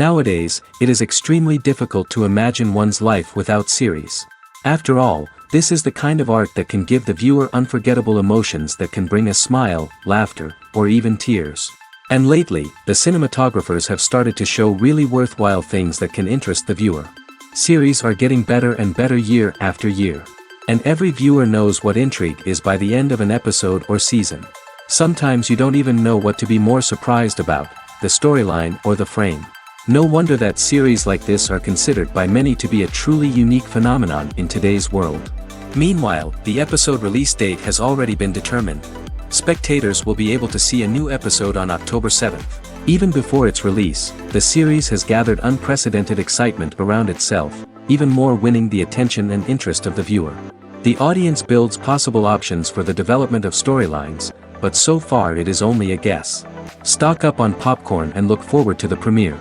Nowadays, it is extremely difficult to imagine one's life without series. After all, this is the kind of art that can give the viewer unforgettable emotions that can bring a smile, laughter, or even tears. And lately, the cinematographers have started to show really worthwhile things that can interest the viewer. Series are getting better and better year after year. And every viewer knows what intrigue is by the end of an episode or season. Sometimes you don't even know what to be more surprised about, the storyline or the frame. No wonder that series like this are considered by many to be a truly unique phenomenon in today's world. Meanwhile, the episode release date has already been determined. Spectators will be able to see a new episode on October 7th. Even before its release, the series has gathered unprecedented excitement around itself, even more winning the attention and interest of the viewer. The audience builds possible options for the development of storylines, but so far it is only a guess. Stock up on popcorn and look forward to the premiere.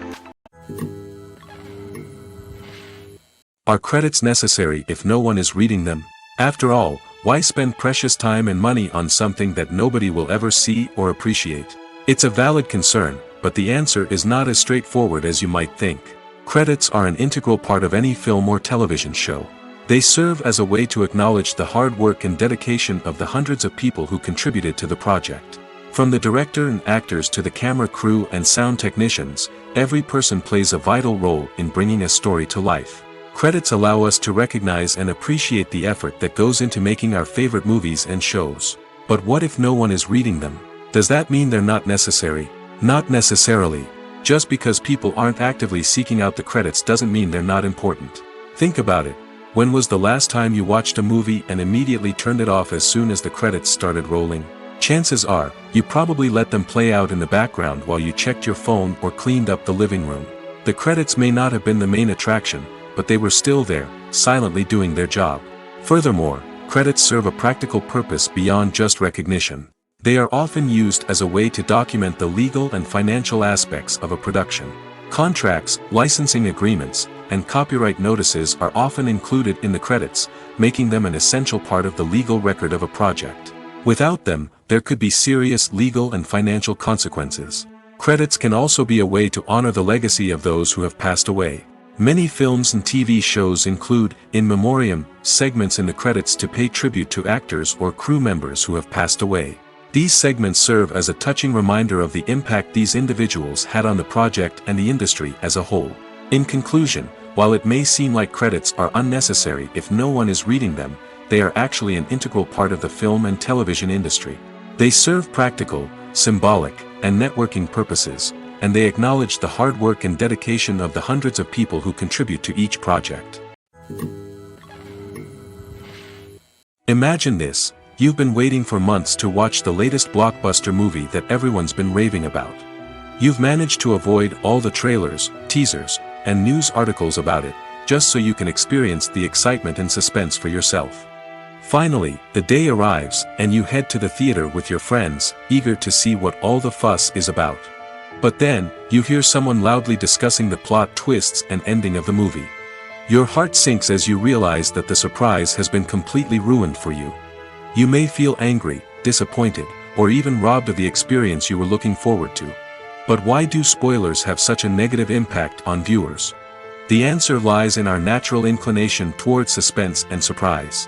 Are credits necessary if no one is reading them? After all, why spend precious time and money on something that nobody will ever see or appreciate? It's a valid concern, but the answer is not as straightforward as you might think. Credits are an integral part of any film or television show. They serve as a way to acknowledge the hard work and dedication of the hundreds of people who contributed to the project. From the director and actors to the camera crew and sound technicians, every person plays a vital role in bringing a story to life. Credits allow us to recognize and appreciate the effort that goes into making our favorite movies and shows. But what if no one is reading them? Does that mean they're not necessary? Not necessarily. Just because people aren't actively seeking out the credits doesn't mean they're not important. Think about it. When was the last time you watched a movie and immediately turned it off as soon as the credits started rolling? Chances are, you probably let them play out in the background while you checked your phone or cleaned up the living room. The credits may not have been the main attraction, but they were still there, silently doing their job. Furthermore, credits serve a practical purpose beyond just recognition. They are often used as a way to document the legal and financial aspects of a production. Contracts, licensing agreements, and copyright notices are often included in the credits, making them an essential part of the legal record of a project. Without them, there could be serious legal and financial consequences. Credits can also be a way to honor the legacy of those who have passed away. Many films and TV shows include, in memoriam, segments in the credits to pay tribute to actors or crew members who have passed away. These segments serve as a touching reminder of the impact these individuals had on the project and the industry as a whole. In conclusion, while it may seem like credits are unnecessary if no one is reading them, they are actually an integral part of the film and television industry. They serve practical, symbolic, and networking purposes, and they acknowledge the hard work and dedication of the hundreds of people who contribute to each project. Imagine this. You've been waiting for months to watch the latest blockbuster movie that everyone's been raving about. You've managed to avoid all the trailers, teasers, and news articles about it, just so you can experience the excitement and suspense for yourself. Finally, the day arrives, and you head to the theater with your friends, eager to see what all the fuss is about. But then, you hear someone loudly discussing the plot twists and ending of the movie. Your heart sinks as you realize that the surprise has been completely ruined for you. You may feel angry, disappointed, or even robbed of the experience you were looking forward to. But why do spoilers have such a negative impact on viewers? The answer lies in our natural inclination toward suspense and surprise.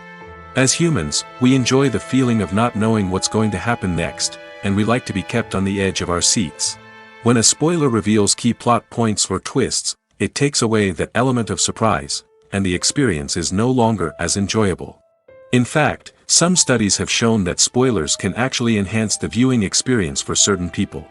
As humans, we enjoy the feeling of not knowing what's going to happen next, and we like to be kept on the edge of our seats. When a spoiler reveals key plot points or twists, it takes away that element of surprise, and the experience is no longer as enjoyable. In fact, some studies have shown that spoilers can actually enhance the viewing experience for certain people.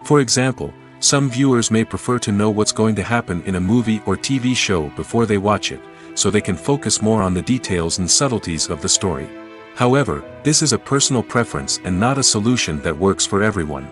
For example, some viewers may prefer to know what's going to happen in a movie or TV show before they watch it, so they can focus more on the details and subtleties of the story. However, this is a personal preference and not a solution that works for everyone.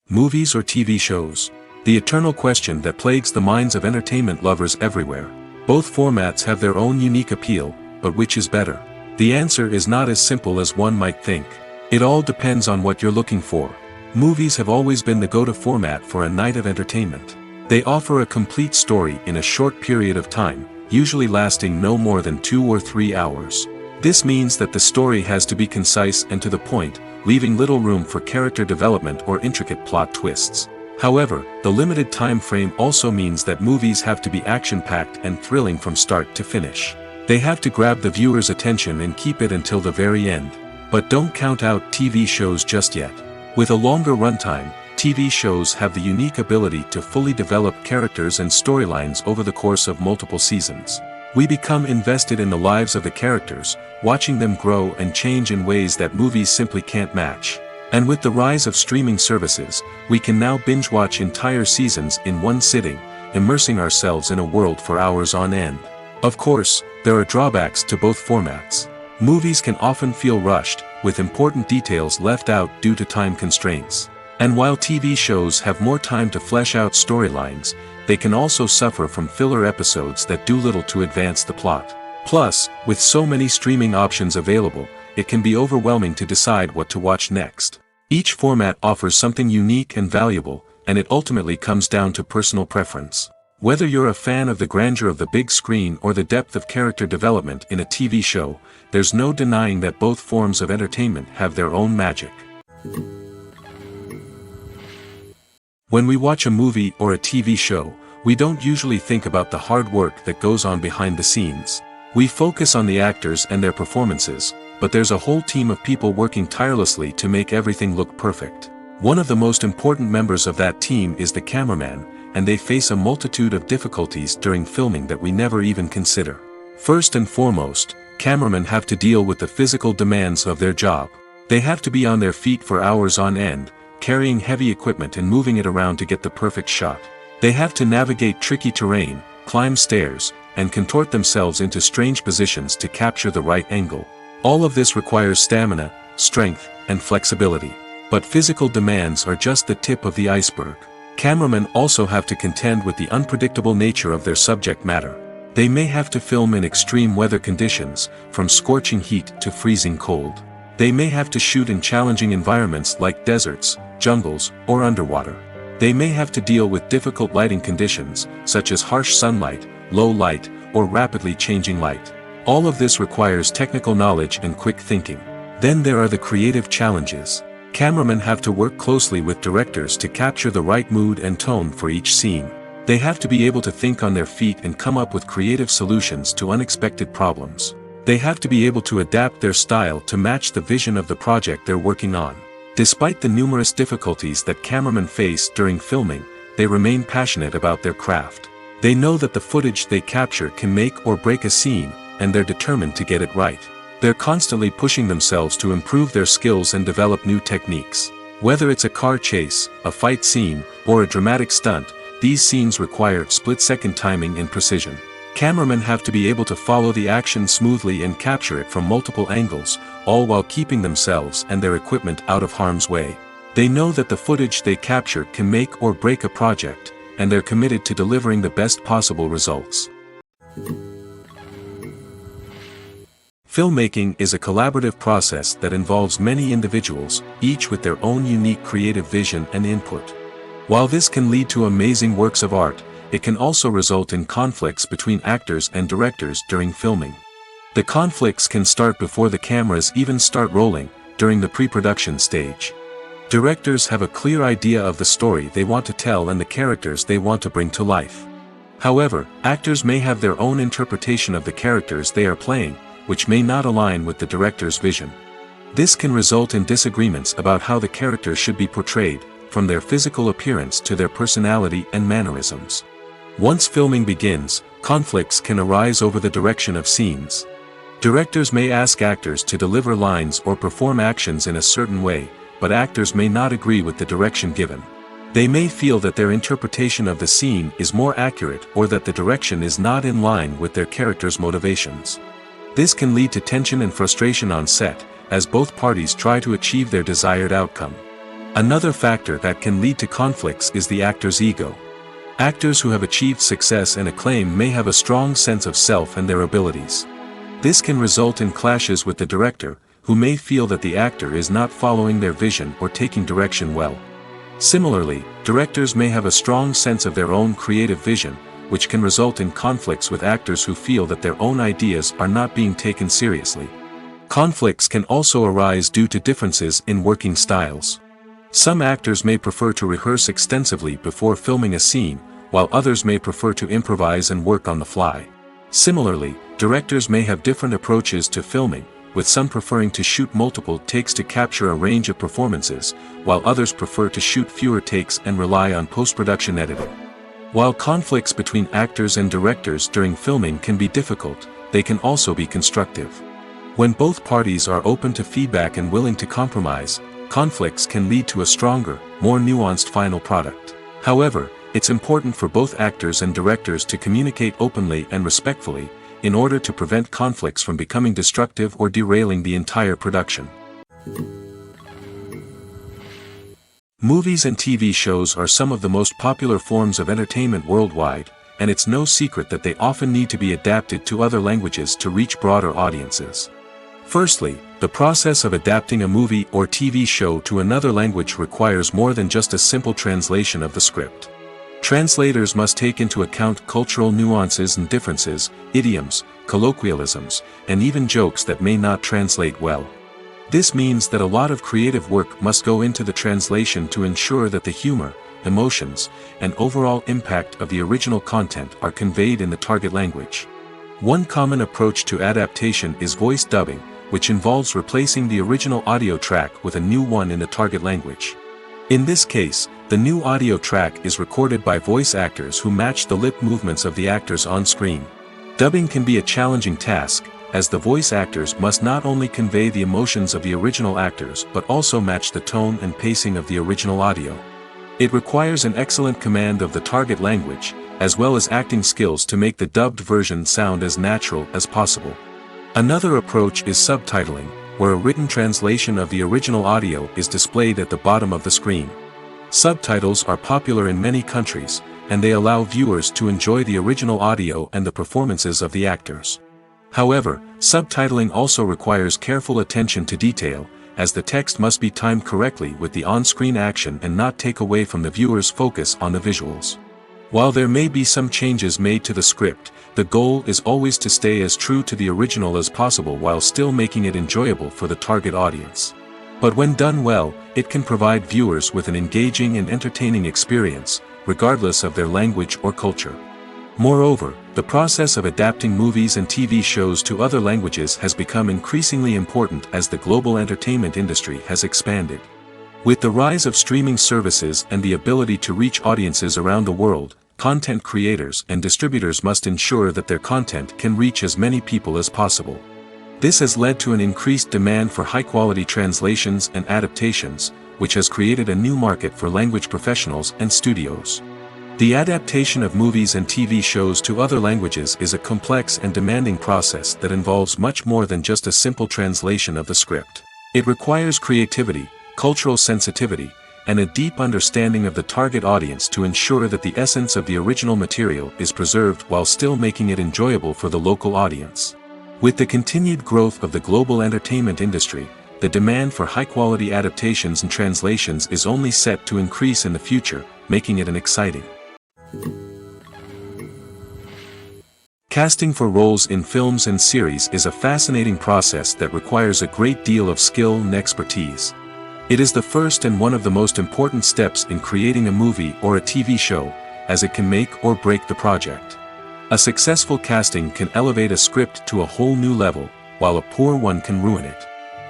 Movies or TV shows? The eternal question that plagues the minds of entertainment lovers everywhere. Both formats have their own unique appeal, but which is better? The answer is not as simple as one might think. It all depends on what you're looking for. Movies have always been the go-to format for a night of entertainment. They offer a complete story in a short period of time, usually lasting no more than 2 or 3 hours. This means that the story has to be concise and to the point, leaving little room for character development or intricate plot twists. However, the limited time frame also means that movies have to be action-packed and thrilling from start to finish. They have to grab the viewer's attention and keep it until the very end. But don't count out TV shows just yet. With a longer runtime, TV shows have the unique ability to fully develop characters and storylines over the course of multiple seasons. We become invested in the lives of the characters, watching them grow and change in ways that movies simply can't match. And with the rise of streaming services, we can now binge-watch entire seasons in one sitting, immersing ourselves in a world for hours on end. Of course, there are drawbacks to both formats. Movies can often feel rushed, with important details left out due to time constraints. And while TV shows have more time to flesh out storylines, they can also suffer from filler episodes that do little to advance the plot. Plus, with so many streaming options available, it can be overwhelming to decide what to watch next. Each format offers something unique and valuable, and it ultimately comes down to personal preference. Whether you're a fan of the grandeur of the big screen or the depth of character development in a TV show, there's no denying that both forms of entertainment have their own magic. When we watch a movie or a TV show, we don't usually think about the hard work that goes on behind the scenes. We focus on the actors and their performances, but there's a whole team of people working tirelessly to make everything look perfect. One of the most important members of that team is the cameraman, and they face a multitude of difficulties during filming that we never even consider. First and foremost, cameramen have to deal with the physical demands of their job. They have to be on their feet for hours on end, carrying heavy equipment and moving it around to get the perfect shot. They have to navigate tricky terrain, climb stairs, and contort themselves into strange positions to capture the right angle. All of this requires stamina, strength, and flexibility. But physical demands are just the tip of the iceberg. Cameramen also have to contend with the unpredictable nature of their subject matter. They may have to film in extreme weather conditions, from scorching heat to freezing cold. They may have to shoot in challenging environments like deserts, jungles, or underwater. They may have to deal with difficult lighting conditions, such as harsh sunlight, low light, or rapidly changing light. All of this requires technical knowledge and quick thinking. Then there are the creative challenges. Cameramen have to work closely with directors to capture the right mood and tone for each scene. They have to be able to think on their feet and come up with creative solutions to unexpected problems. They have to be able to adapt their style to match the vision of the project they're working on. Despite the numerous difficulties that cameramen face during filming, they remain passionate about their craft. They know that the footage they capture can make or break a scene, and they're determined to get it right. They're constantly pushing themselves to improve their skills and develop new techniques. Whether it's a car chase, a fight scene, or a dramatic stunt, these scenes require split-second timing and precision. Cameramen have to be able to follow the action smoothly and capture it from multiple angles, all while keeping themselves and their equipment out of harm's way. They know that the footage they capture can make or break a project, and they're committed to delivering the best possible results. Filmmaking is a collaborative process that involves many individuals, each with their own unique creative vision and input. While this can lead to amazing works of art, it can also result in conflicts between actors and directors during filming. The conflicts can start before the cameras even start rolling, during the pre-production stage. Directors have a clear idea of the story they want to tell and the characters they want to bring to life. However, actors may have their own interpretation of the characters they are playing, which may not align with the director's vision. This can result in disagreements about how the characters should be portrayed, from their physical appearance to their personality and mannerisms. Once filming begins, conflicts can arise over the direction of scenes. Directors may ask actors to deliver lines or perform actions in a certain way, but actors may not agree with the direction given. They may feel that their interpretation of the scene is more accurate or that the direction is not in line with their character's motivations. This can lead to tension and frustration on set, as both parties try to achieve their desired outcome. Another factor that can lead to conflicts is the actor's ego. Actors who have achieved success and acclaim may have a strong sense of self and their abilities. This can result in clashes with the director, who may feel that the actor is not following their vision or taking direction well. Similarly, directors may have a strong sense of their own creative vision, which can result in conflicts with actors who feel that their own ideas are not being taken seriously. Conflicts can also arise due to differences in working styles. Some actors may prefer to rehearse extensively before filming a scene, while others may prefer to improvise and work on the fly. Similarly, directors may have different approaches to filming, with some preferring to shoot multiple takes to capture a range of performances, while others prefer to shoot fewer takes and rely on post-production editing. While conflicts between actors and directors during filming can be difficult, they can also be constructive. When both parties are open to feedback and willing to compromise, conflicts can lead to a stronger, more nuanced final product. However, it's important for both actors and directors to communicate openly and respectfully, in order to prevent conflicts from becoming destructive or derailing the entire production. Movies and TV shows are some of the most popular forms of entertainment worldwide, and it's no secret that they often need to be adapted to other languages to reach broader audiences. Firstly, the process of adapting a movie or TV show to another language requires more than just a simple translation of the script. Translators must take into account cultural nuances and differences, idioms, colloquialisms, and even jokes that may not translate well. This means that a lot of creative work must go into the translation to ensure that the humor, emotions, and overall impact of the original content are conveyed in the target language. One common approach to adaptation is voice dubbing, which involves replacing the original audio track with a new one in the target language. In this case, the new audio track is recorded by voice actors who match the lip movements of the actors on screen. Dubbing can be a challenging task, as the voice actors must not only convey the emotions of the original actors but also match the tone and pacing of the original audio. It requires an excellent command of the target language, as well as acting skills to make the dubbed version sound as natural as possible. Another approach is subtitling, where a written translation of the original audio is displayed at the bottom of the screen. Subtitles are popular in many countries, and they allow viewers to enjoy the original audio and the performances of the actors. However, subtitling also requires careful attention to detail, as the text must be timed correctly with the on-screen action and not take away from the viewer's focus on the visuals. While there may be some changes made to the script, the goal is always to stay as true to the original as possible while still making it enjoyable for the target audience. But when done well, it can provide viewers with an engaging and entertaining experience, regardless of their language or culture. Moreover, the process of adapting movies and TV shows to other languages has become increasingly important as the global entertainment industry has expanded. With the rise of streaming services and the ability to reach audiences around the world, content creators and distributors must ensure that their content can reach as many people as possible. This has led to an increased demand for high-quality translations and adaptations, which has created a new market for language professionals and studios. The adaptation of movies and TV shows to other languages is a complex and demanding process that involves much more than just a simple translation of the script. It requires creativity, cultural sensitivity, and a deep understanding of the target audience to ensure that the essence of the original material is preserved while still making it enjoyable for the local audience. With the continued growth of the global entertainment industry, the demand for high-quality adaptations and translations is only set to increase in the future, making it an exciting. Casting for roles in films and series is a fascinating process that requires a great deal of skill and expertise. It is the first and one of the most important steps in creating a movie or a TV show, as it can make or break the project. A successful casting can elevate a script to a whole new level, while a poor one can ruin it.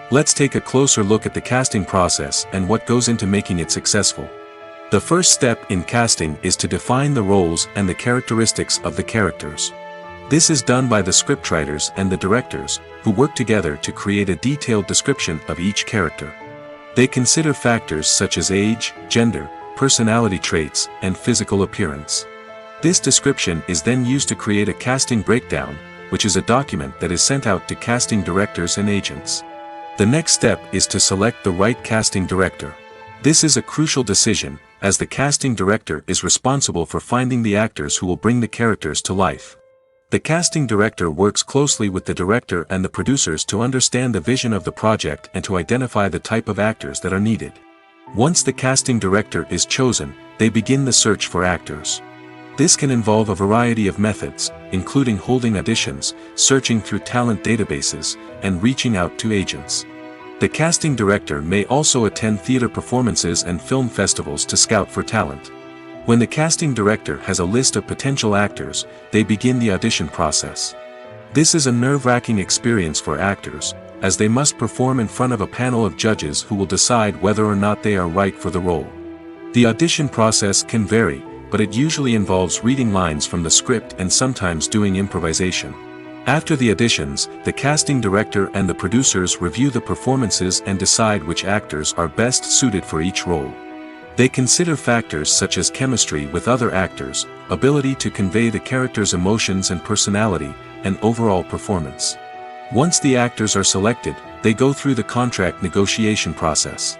Let's take a closer look at the casting process and what goes into making it successful. The first step in casting is to define the roles and the characteristics of the characters. This is done by the scriptwriters and the directors, who work together to create a detailed description of each character. They consider factors such as age, gender, personality traits, and physical appearance. This description is then used to create a casting breakdown, which is a document that is sent out to casting directors and agents. The next step is to select the right casting director. This is a crucial decision, as the casting director is responsible for finding the actors who will bring the characters to life. The casting director works closely with the director and the producers to understand the vision of the project and to identify the type of actors that are needed. Once the casting director is chosen, they begin the search for actors. This can involve a variety of methods, including holding auditions, searching through talent databases, and reaching out to agents. The casting director may also attend theater performances and film festivals to scout for talent. When the casting director has a list of potential actors, they begin the audition process. This is a nerve-wracking experience for actors, as they must perform in front of a panel of judges who will decide whether or not they are right for the role. The audition process can vary, but it usually involves reading lines from the script and sometimes doing improvisation. After the auditions, the casting director and the producers review the performances and decide which actors are best suited for each role. They consider factors such as chemistry with other actors, ability to convey the character's emotions and personality, and overall performance. Once the actors are selected, they go through the contract negotiation process.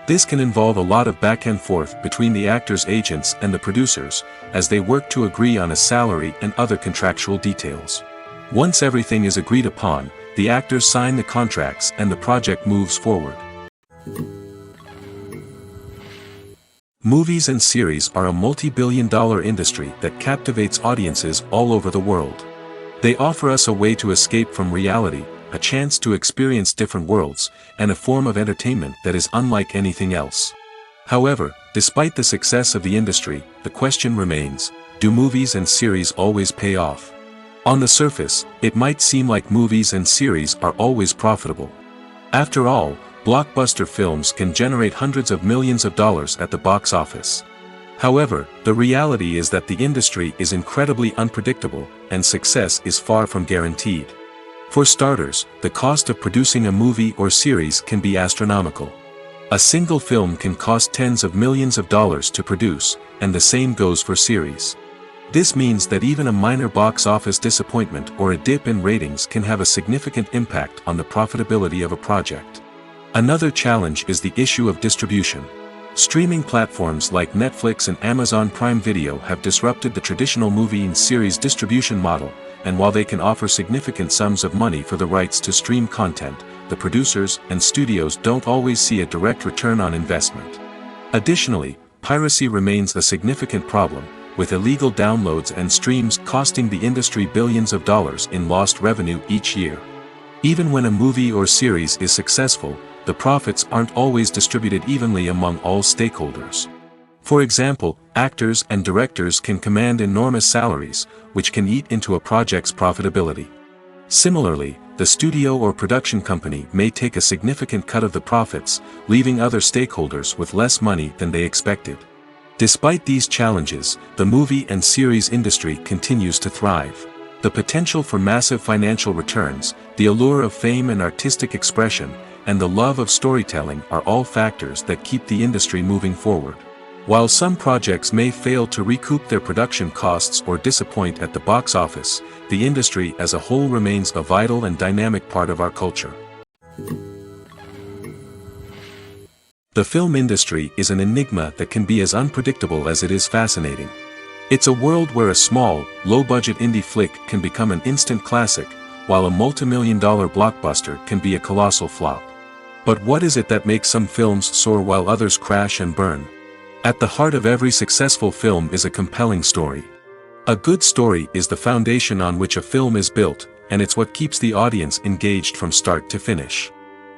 This can involve a lot of back and forth between the actors' agents and the producers, as they work to agree on a salary and other contractual details. Once everything is agreed upon, the actors sign the contracts and the project moves forward. Movies and series are a multi-billion-dollar industry that captivates audiences all over the world. They offer us a way to escape from reality, a chance to experience different worlds, and a form of entertainment that is unlike anything else. However, despite the success of the industry, the question remains, do movies and series always pay off? On the surface, it might seem like movies and series are always profitable. After all, blockbuster films can generate hundreds of millions of dollars at the box office. However, the reality is that the industry is incredibly unpredictable, and success is far from guaranteed. For starters, the cost of producing a movie or series can be astronomical. A single film can cost tens of millions of dollars to produce, and the same goes for series. This means that even a minor box office disappointment or a dip in ratings can have a significant impact on the profitability of a project. Another challenge is the issue of distribution. Streaming platforms like Netflix and Amazon Prime Video have disrupted the traditional movie and series distribution model, and while they can offer significant sums of money for the rights to stream content, the producers and studios don't always see a direct return on investment. Additionally, piracy remains a significant problem, with illegal downloads and streams costing the industry billions of dollars in lost revenue each year. Even when a movie or series is successful, the profits aren't always distributed evenly among all stakeholders. For example, actors and directors can command enormous salaries, which can eat into a project's profitability. Similarly, the studio or production company may take a significant cut of the profits, leaving other stakeholders with less money than they expected. Despite these challenges, the movie and series industry continues to thrive. The potential for massive financial returns, the allure of fame and artistic expression, and the love of storytelling are all factors that keep the industry moving forward. While some projects may fail to recoup their production costs or disappoint at the box office, the industry as a whole remains a vital and dynamic part of our culture. The film industry is an enigma that can be as unpredictable as it is fascinating. It's a world where a small, low-budget indie flick can become an instant classic, while a multi-million-dollar blockbuster can be a colossal flop. But what is it that makes some films soar while others crash and burn? At the heart of every successful film is a compelling story. A good story is the foundation on which a film is built, and it's what keeps the audience engaged from start to finish.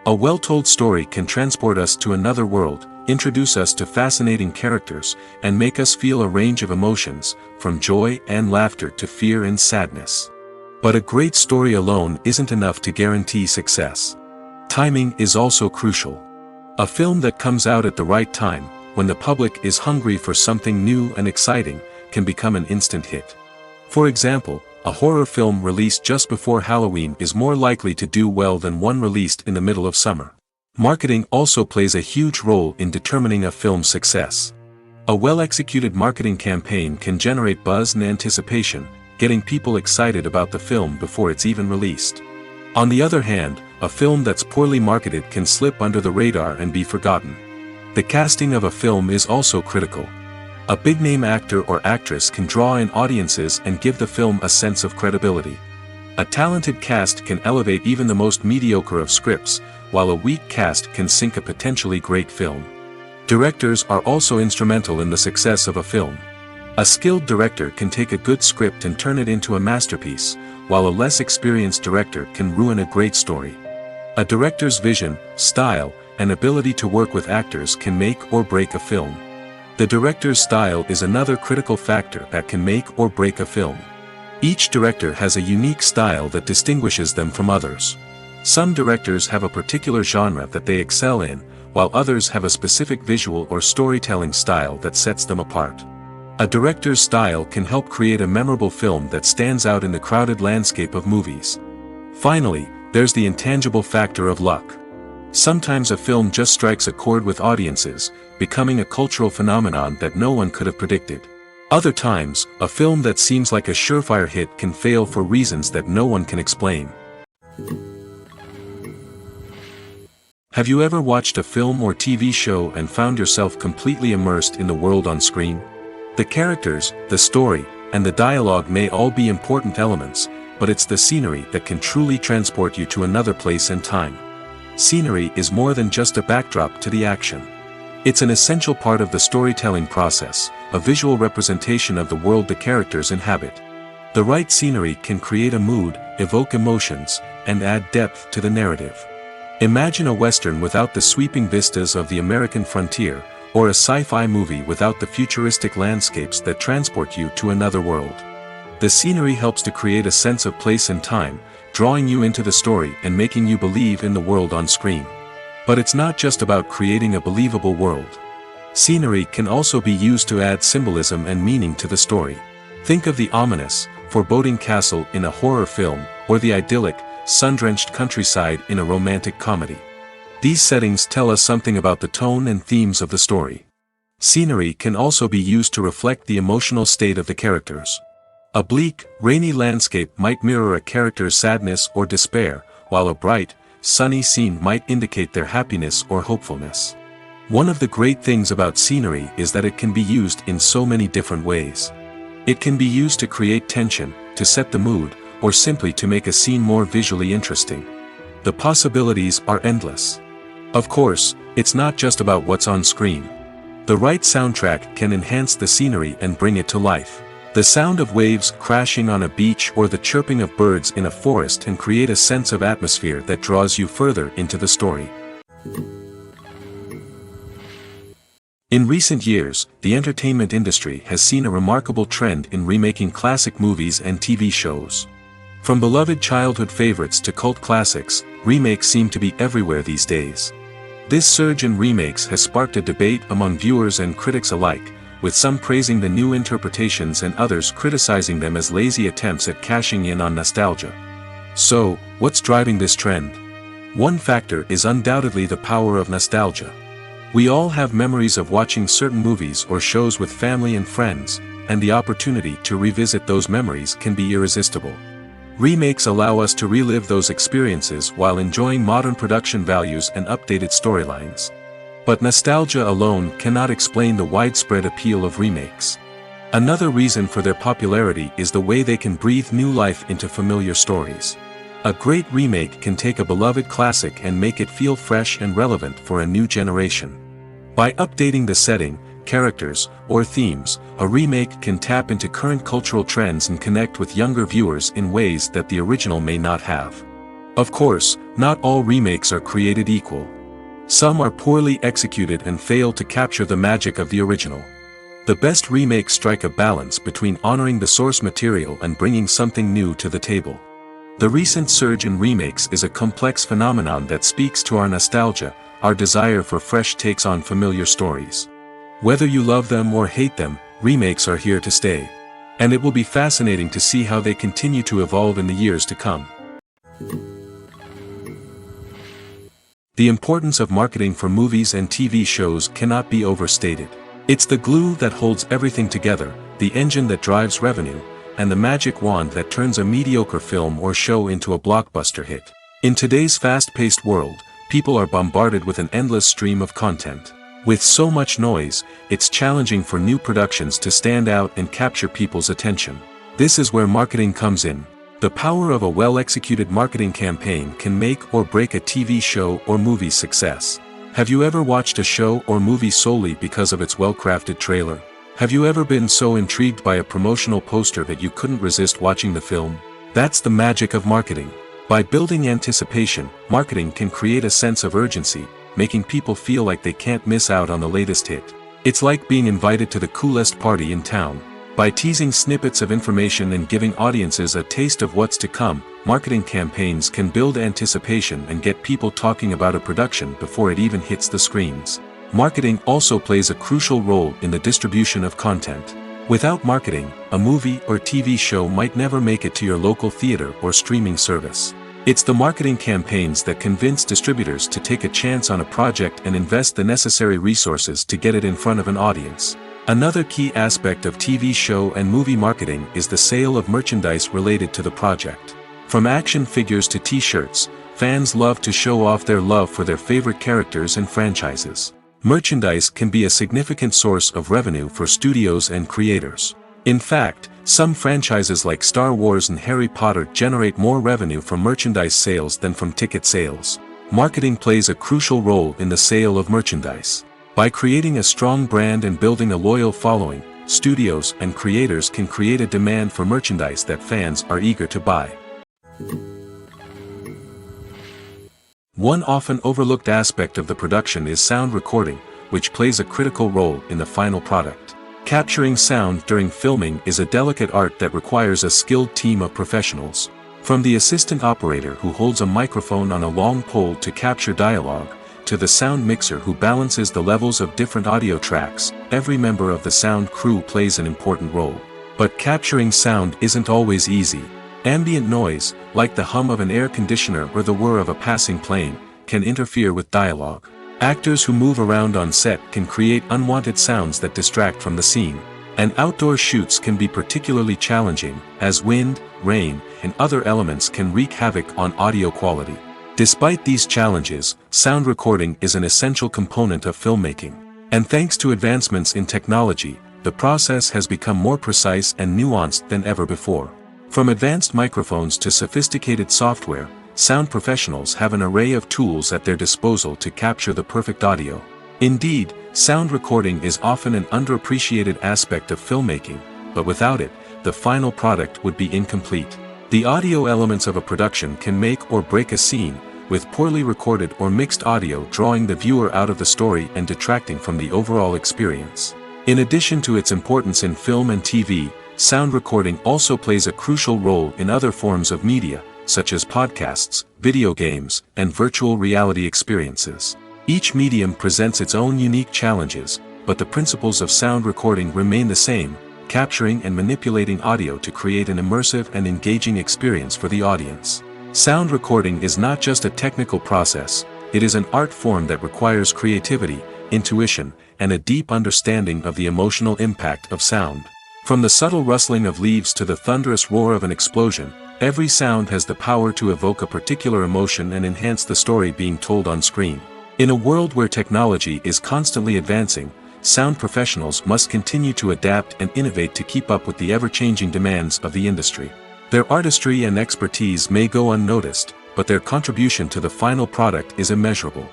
A well-told story can transport us to another world, introduce us to fascinating characters, and make us feel a range of emotions, from joy and laughter to fear and sadness. But a great story alone isn't enough to guarantee success. Timing is also crucial. A film that comes out at the right time, when the public is hungry for something new and exciting, can become an instant hit. For example, a horror film released just before Halloween is more likely to do well than one released in the middle of summer. Marketing also plays a huge role in determining a film's success. A well-executed marketing campaign can generate buzz and anticipation, getting people excited about the film before it's even released. On the other hand, a film that's poorly marketed can slip under the radar and be forgotten. The casting of a film is also critical. A big-name actor or actress can draw in audiences and give the film a sense of credibility. A talented cast can elevate even the most mediocre of scripts, while a weak cast can sink a potentially great film. Directors are also instrumental in the success of a film. A skilled director can take a good script and turn it into a masterpiece, while a less experienced director can ruin a great story. A director's vision, style, and ability to work with actors can make or break a film. The director's style is another critical factor that can make or break a film. Each director has a unique style that distinguishes them from others. Some directors have a particular genre that they excel in, while others have a specific visual or storytelling style that sets them apart. A director's style can help create a memorable film that stands out in the crowded landscape of movies. Finally, there's the intangible factor of luck. Sometimes a film just strikes a chord with audiences, becoming a cultural phenomenon that no one could have predicted. Other times, a film that seems like a surefire hit can fail for reasons that no one can explain. Have you ever watched a film or TV show and found yourself completely immersed in the world on screen? The characters, the story, and the dialogue may all be important elements, but it's the scenery that can truly transport you to another place and time. Scenery is more than just a backdrop to the action. It's an essential part of the storytelling process, a visual representation of the world the characters inhabit. The right scenery can create a mood, evoke emotions, and add depth to the narrative. Imagine a Western without the sweeping vistas of the American frontier, or a sci-fi movie without the futuristic landscapes that transport you to another world. The scenery helps to create a sense of place and time, drawing you into the story and making you believe in the world on screen. But it's not just about creating a believable world. Scenery can also be used to add symbolism and meaning to the story. Think of the ominous, foreboding castle in a horror film, or the idyllic, sun-drenched countryside in a romantic comedy. These settings tell us something about the tone and themes of the story. Scenery can also be used to reflect the emotional state of the characters. A bleak, rainy landscape might mirror a character's sadness or despair, while a bright, sunny scene might indicate their happiness or hopefulness. One of the great things about scenery is that it can be used in so many different ways. It can be used to create tension, to set the mood, or simply to make a scene more visually interesting. The possibilities are endless. Of course, it's not just about what's on screen. The right soundtrack can enhance the scenery and bring it to life. The sound of waves crashing on a beach or the chirping of birds in a forest can create a sense of atmosphere that draws you further into the story. In recent years, the entertainment industry has seen a remarkable trend in remaking classic movies and TV shows. From beloved childhood favorites to cult classics, remakes seem to be everywhere these days. This surge in remakes has sparked a debate among viewers and critics alike, with some praising the new interpretations and others criticizing them as lazy attempts at cashing in on nostalgia. So, what's driving this trend? One factor is undoubtedly the power of nostalgia. We all have memories of watching certain movies or shows with family and friends, and the opportunity to revisit those memories can be irresistible. Remakes allow us to relive those experiences while enjoying modern production values and updated storylines. But nostalgia alone cannot explain the widespread appeal of remakes. Another reason for their popularity is the way they can breathe new life into familiar stories. A great remake can take a beloved classic and make it feel fresh and relevant for a new generation. By updating the setting, characters, or themes, a remake can tap into current cultural trends and connect with younger viewers in ways that the original may not have. Of course, not all remakes are created equal. Some are poorly executed and fail to capture the magic of the original. The best remakes strike a balance between honoring the source material and bringing something new to the table. The recent surge in remakes is a complex phenomenon that speaks to our nostalgia, our desire for fresh takes on familiar stories. Whether you love them or hate them, remakes are here to stay. And it will be fascinating to see how they continue to evolve in the years to come. The importance of marketing for movies and TV shows cannot be overstated. It's the glue that holds everything together, the engine that drives revenue, and the magic wand that turns a mediocre film or show into a blockbuster hit. In today's fast-paced world, people are bombarded with an endless stream of content. With so much noise, it's challenging for new productions to stand out and capture people's attention. This is where marketing comes in. The power of a well-executed marketing campaign can make or break a TV show or movie's success. Have you ever watched a show or movie solely because of its well-crafted trailer? Have you ever been so intrigued by a promotional poster that you couldn't resist watching the film? That's the magic of marketing. By building anticipation, marketing can create a sense of urgency, making people feel like they can't miss out on the latest hit. It's like being invited to the coolest party in town. By teasing snippets of information and giving audiences a taste of what's to come, marketing campaigns can build anticipation and get people talking about a production before it even hits the screens. Marketing also plays a crucial role in the distribution of content. Without marketing, a movie or TV show might never make it to your local theater or streaming service. It's the marketing campaigns that convince distributors to take a chance on a project and invest the necessary resources to get it in front of an audience. Another key aspect of TV show and movie marketing is the sale of merchandise related to the project. From action figures to t-shirts, fans love to show off their love for their favorite characters and franchises. Merchandise can be a significant source of revenue for studios and creators. In fact, some franchises like Star Wars and Harry Potter generate more revenue from merchandise sales than from ticket sales. Marketing plays a crucial role in the sale of merchandise. By creating a strong brand and building a loyal following, studios and creators can create a demand for merchandise that fans are eager to buy. One often overlooked aspect of the production is sound recording, which plays a critical role in the final product. Capturing sound during filming is a delicate art that requires a skilled team of professionals. From the assistant operator who holds a microphone on a long pole to capture dialogue, to the sound mixer who balances the levels of different audio tracks, every member of the sound crew plays an important role. But capturing sound isn't always easy. Ambient noise, like the hum of an air conditioner or the whir of a passing plane, can interfere with dialogue. Actors who move around on set can create unwanted sounds that distract from the scene. And outdoor shoots can be particularly challenging, as wind, rain, and other elements can wreak havoc on audio quality. Despite these challenges, sound recording is an essential component of filmmaking. And thanks to advancements in technology, the process has become more precise and nuanced than ever before. From advanced microphones to sophisticated software, sound professionals have an array of tools at their disposal to capture the perfect audio. Indeed, sound recording is often an underappreciated aspect of filmmaking, but without it, the final product would be incomplete. The audio elements of a production can make or break a scene, with poorly recorded or mixed audio drawing the viewer out of the story and detracting from the overall experience. In addition to its importance in film and TV, sound recording also plays a crucial role in other forms of media, such as podcasts, video games, and virtual reality experiences. Each medium presents its own unique challenges, but the principles of sound recording remain the same: capturing and manipulating audio to create an immersive and engaging experience for the audience. Sound recording is not just a technical process, it is an art form that requires creativity, intuition, and a deep understanding of the emotional impact of sound. From the subtle rustling of leaves to the thunderous roar of an explosion, every sound has the power to evoke a particular emotion and enhance the story being told on screen. In a world where technology is constantly advancing, sound professionals must continue to adapt and innovate to keep up with the ever-changing demands of the industry. Their artistry and expertise may go unnoticed, but their contribution to the final product is immeasurable.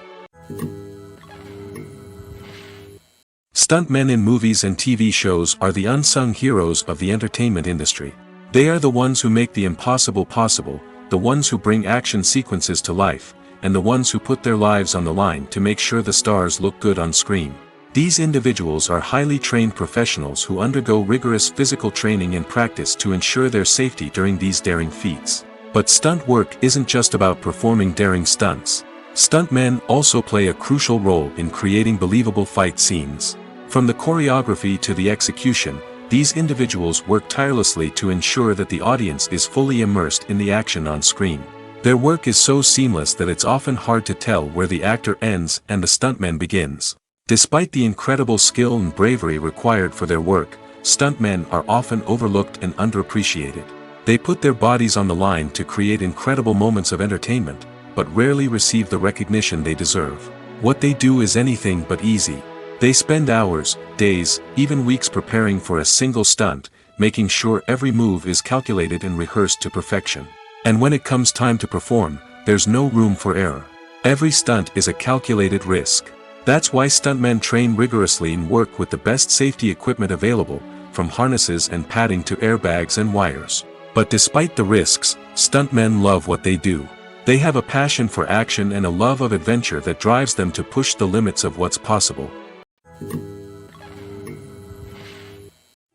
Stuntmen in movies and TV shows are the unsung heroes of the entertainment industry. They are the ones who make the impossible possible, the ones who bring action sequences to life, and the ones who put their lives on the line to make sure the stars look good on screen. These individuals are highly trained professionals who undergo rigorous physical training and practice to ensure their safety during these daring feats. But stunt work isn't just about performing daring stunts. Stuntmen also play a crucial role in creating believable fight scenes. From the choreography to the execution, these individuals work tirelessly to ensure that the audience is fully immersed in the action on screen. Their work is so seamless that it's often hard to tell where the actor ends and the stuntman begins. Despite the incredible skill and bravery required for their work, stuntmen are often overlooked and underappreciated. They put their bodies on the line to create incredible moments of entertainment, but rarely receive the recognition they deserve. What they do is anything but easy. They spend hours, days, even weeks preparing for a single stunt, making sure every move is calculated and rehearsed to perfection. And when it comes time to perform, there's no room for error. Every stunt is a calculated risk. That's why stuntmen train rigorously and work with the best safety equipment available, from harnesses and padding to airbags and wires. But despite the risks, stuntmen love what they do. They have a passion for action and a love of adventure that drives them to push the limits of what's possible.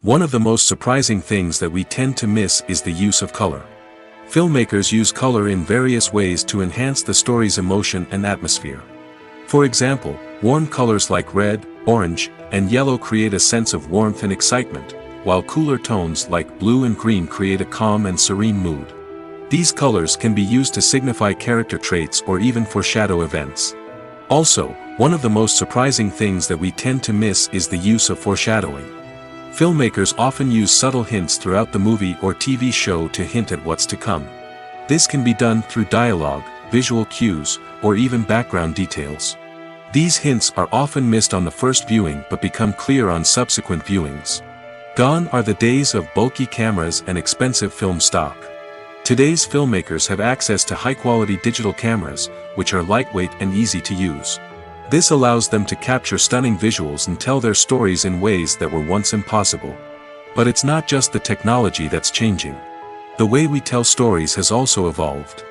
One of the most surprising things that we tend to miss is the use of color. Filmmakers use color in various ways to enhance the story's emotion and atmosphere. For example, warm colors like red, orange, and yellow create a sense of warmth and excitement, while cooler tones like blue and green create a calm and serene mood. These colors can be used to signify character traits or even foreshadow events. Also, one of the most surprising things that we tend to miss is the use of foreshadowing. Filmmakers often use subtle hints throughout the movie or TV show to hint at what's to come. This can be done through dialogue, visual cues, or even background details. These hints are often missed on the first viewing but become clear on subsequent viewings. Gone are the days of bulky cameras and expensive film stock. Today's filmmakers have access to high-quality digital cameras, which are lightweight and easy to use. This allows them to capture stunning visuals and tell their stories in ways that were once impossible. But it's not just the technology that's changing. The way we tell stories has also evolved.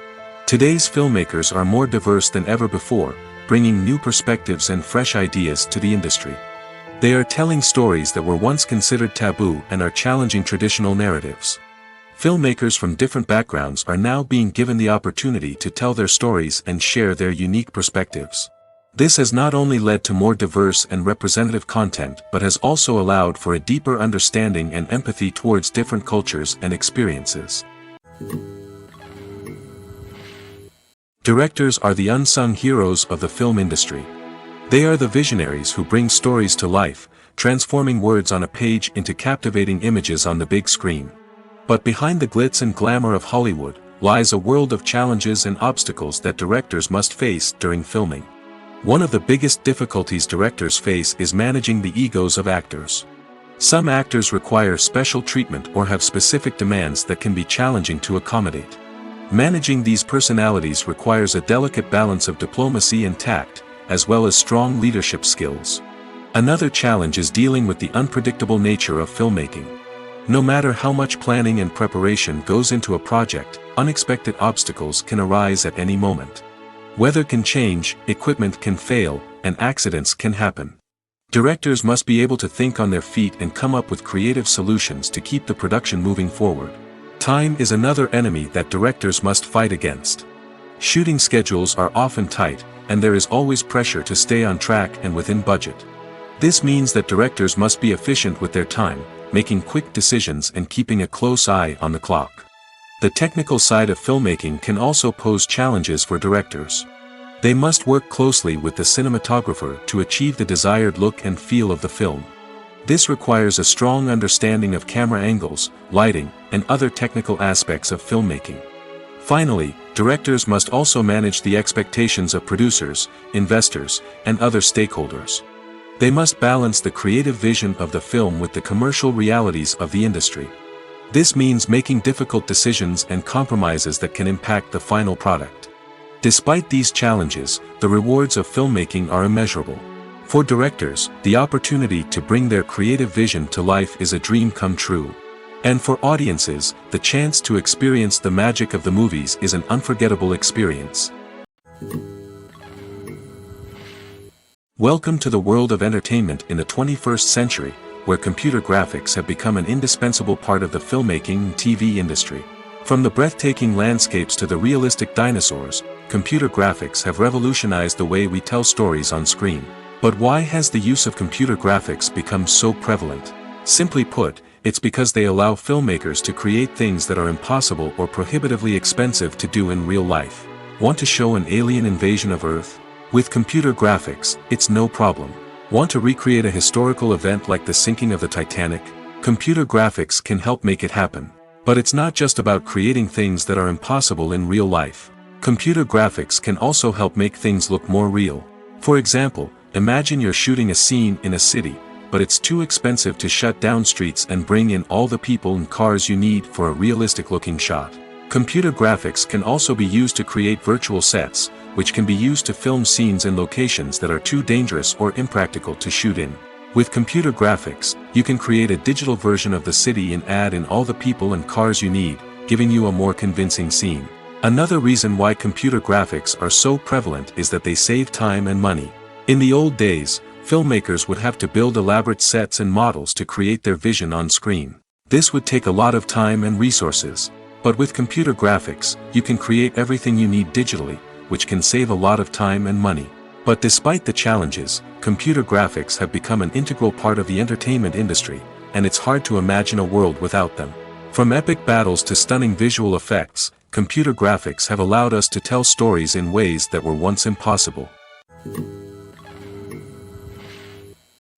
Today's filmmakers are more diverse than ever before, bringing new perspectives and fresh ideas to the industry. They are telling stories that were once considered taboo and are challenging traditional narratives. Filmmakers from different backgrounds are now being given the opportunity to tell their stories and share their unique perspectives. This has not only led to more diverse and representative content but has also allowed for a deeper understanding and empathy towards different cultures and experiences. Directors are the unsung heroes of the film industry. They are the visionaries who bring stories to life, transforming words on a page into captivating images on the big screen. But behind the glitz and glamour of Hollywood lies a world of challenges and obstacles that directors must face during filming. One of the biggest difficulties directors face is managing the egos of actors. Some actors require special treatment or have specific demands that can be challenging to accommodate. Managing these personalities requires a delicate balance of diplomacy and tact, as well as strong leadership skills. Another challenge is dealing with the unpredictable nature of filmmaking. No matter how much planning and preparation goes into a project, unexpected obstacles can arise at any moment. Weather can change, equipment can fail, and accidents can happen. Directors must be able to think on their feet and come up with creative solutions to keep the production moving forward. Time is another enemy that directors must fight against. Shooting schedules are often tight, and there is always pressure to stay on track and within budget. This means that directors must be efficient with their time, making quick decisions and keeping a close eye on the clock. The technical side of filmmaking can also pose challenges for directors. They must work closely with the cinematographer to achieve the desired look and feel of the film. This requires a strong understanding of camera angles, lighting, and other technical aspects of filmmaking. Finally, directors must also manage the expectations of producers, investors, and other stakeholders. They must balance the creative vision of the film with the commercial realities of the industry. This means making difficult decisions and compromises that can impact the final product. Despite these challenges, the rewards of filmmaking are immeasurable. For directors, the opportunity to bring their creative vision to life is a dream come true. And for audiences, the chance to experience the magic of the movies is an unforgettable experience. Welcome to the world of entertainment in the 21st century, where computer graphics have become an indispensable part of the filmmaking and TV industry. From the breathtaking landscapes to the realistic dinosaurs, computer graphics have revolutionized the way we tell stories on screen. But why has the use of computer graphics become so prevalent? Simply put, it's because they allow filmmakers to create things that are impossible or prohibitively expensive to do in real life. Want to show an alien invasion of Earth? With computer graphics, it's no problem. Want to recreate a historical event like the sinking of the Titanic? Computer graphics can help make it happen. But it's not just about creating things that are impossible in real life. Computer graphics can also help make things look more real. For example, imagine you're shooting a scene in a city, but it's too expensive to shut down streets and bring in all the people and cars you need for a realistic-looking shot. Computer graphics can also be used to create virtual sets, which can be used to film scenes in locations that are too dangerous or impractical to shoot in. With computer graphics, you can create a digital version of the city and add in all the people and cars you need, giving you a more convincing scene. Another reason why computer graphics are so prevalent is that they save time and money. In the old days, filmmakers would have to build elaborate sets and models to create their vision on screen. This would take a lot of time and resources. But with computer graphics, you can create everything you need digitally, which can save a lot of time and money. But despite the challenges, computer graphics have become an integral part of the entertainment industry, and it's hard to imagine a world without them. From epic battles to stunning visual effects, computer graphics have allowed us to tell stories in ways that were once impossible.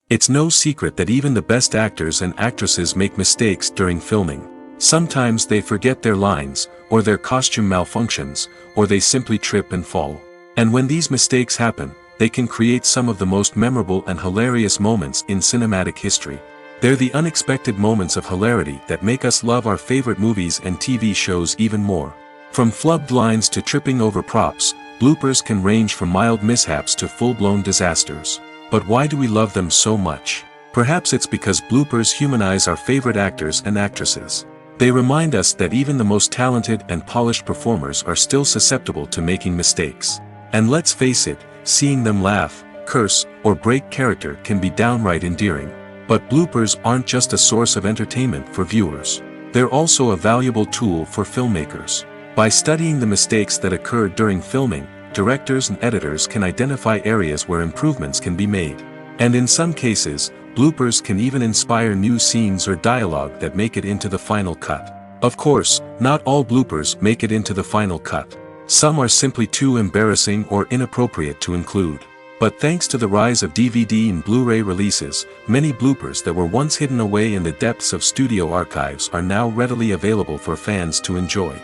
It's no secret that even the best actors and actresses make mistakes during filming. Sometimes they forget their lines, or their costume malfunctions, or they simply trip and fall. And when these mistakes happen, they can create some of the most memorable and hilarious moments in cinematic history. They're the unexpected moments of hilarity that make us love our favorite movies and TV shows even more. From flubbed lines to tripping over props, bloopers can range from mild mishaps to full-blown disasters. But why do we love them so much? Perhaps it's because bloopers humanize our favorite actors and actresses. They remind us that even the most talented and polished performers are still susceptible to making mistakes. And let's face it, seeing them laugh, curse, or break character can be downright endearing. But bloopers aren't just a source of entertainment for viewers. They're also a valuable tool for filmmakers. By studying the mistakes that occurred during filming, directors and editors can identify areas where improvements can be made. And in some cases, bloopers can even inspire new scenes or dialogue that make it into the final cut. Of course, not all bloopers make it into the final cut. Some are simply too embarrassing or inappropriate to include. But thanks to the rise of DVD and Blu-ray releases, many bloopers that were once hidden away in the depths of studio archives are now readily available for fans to enjoy.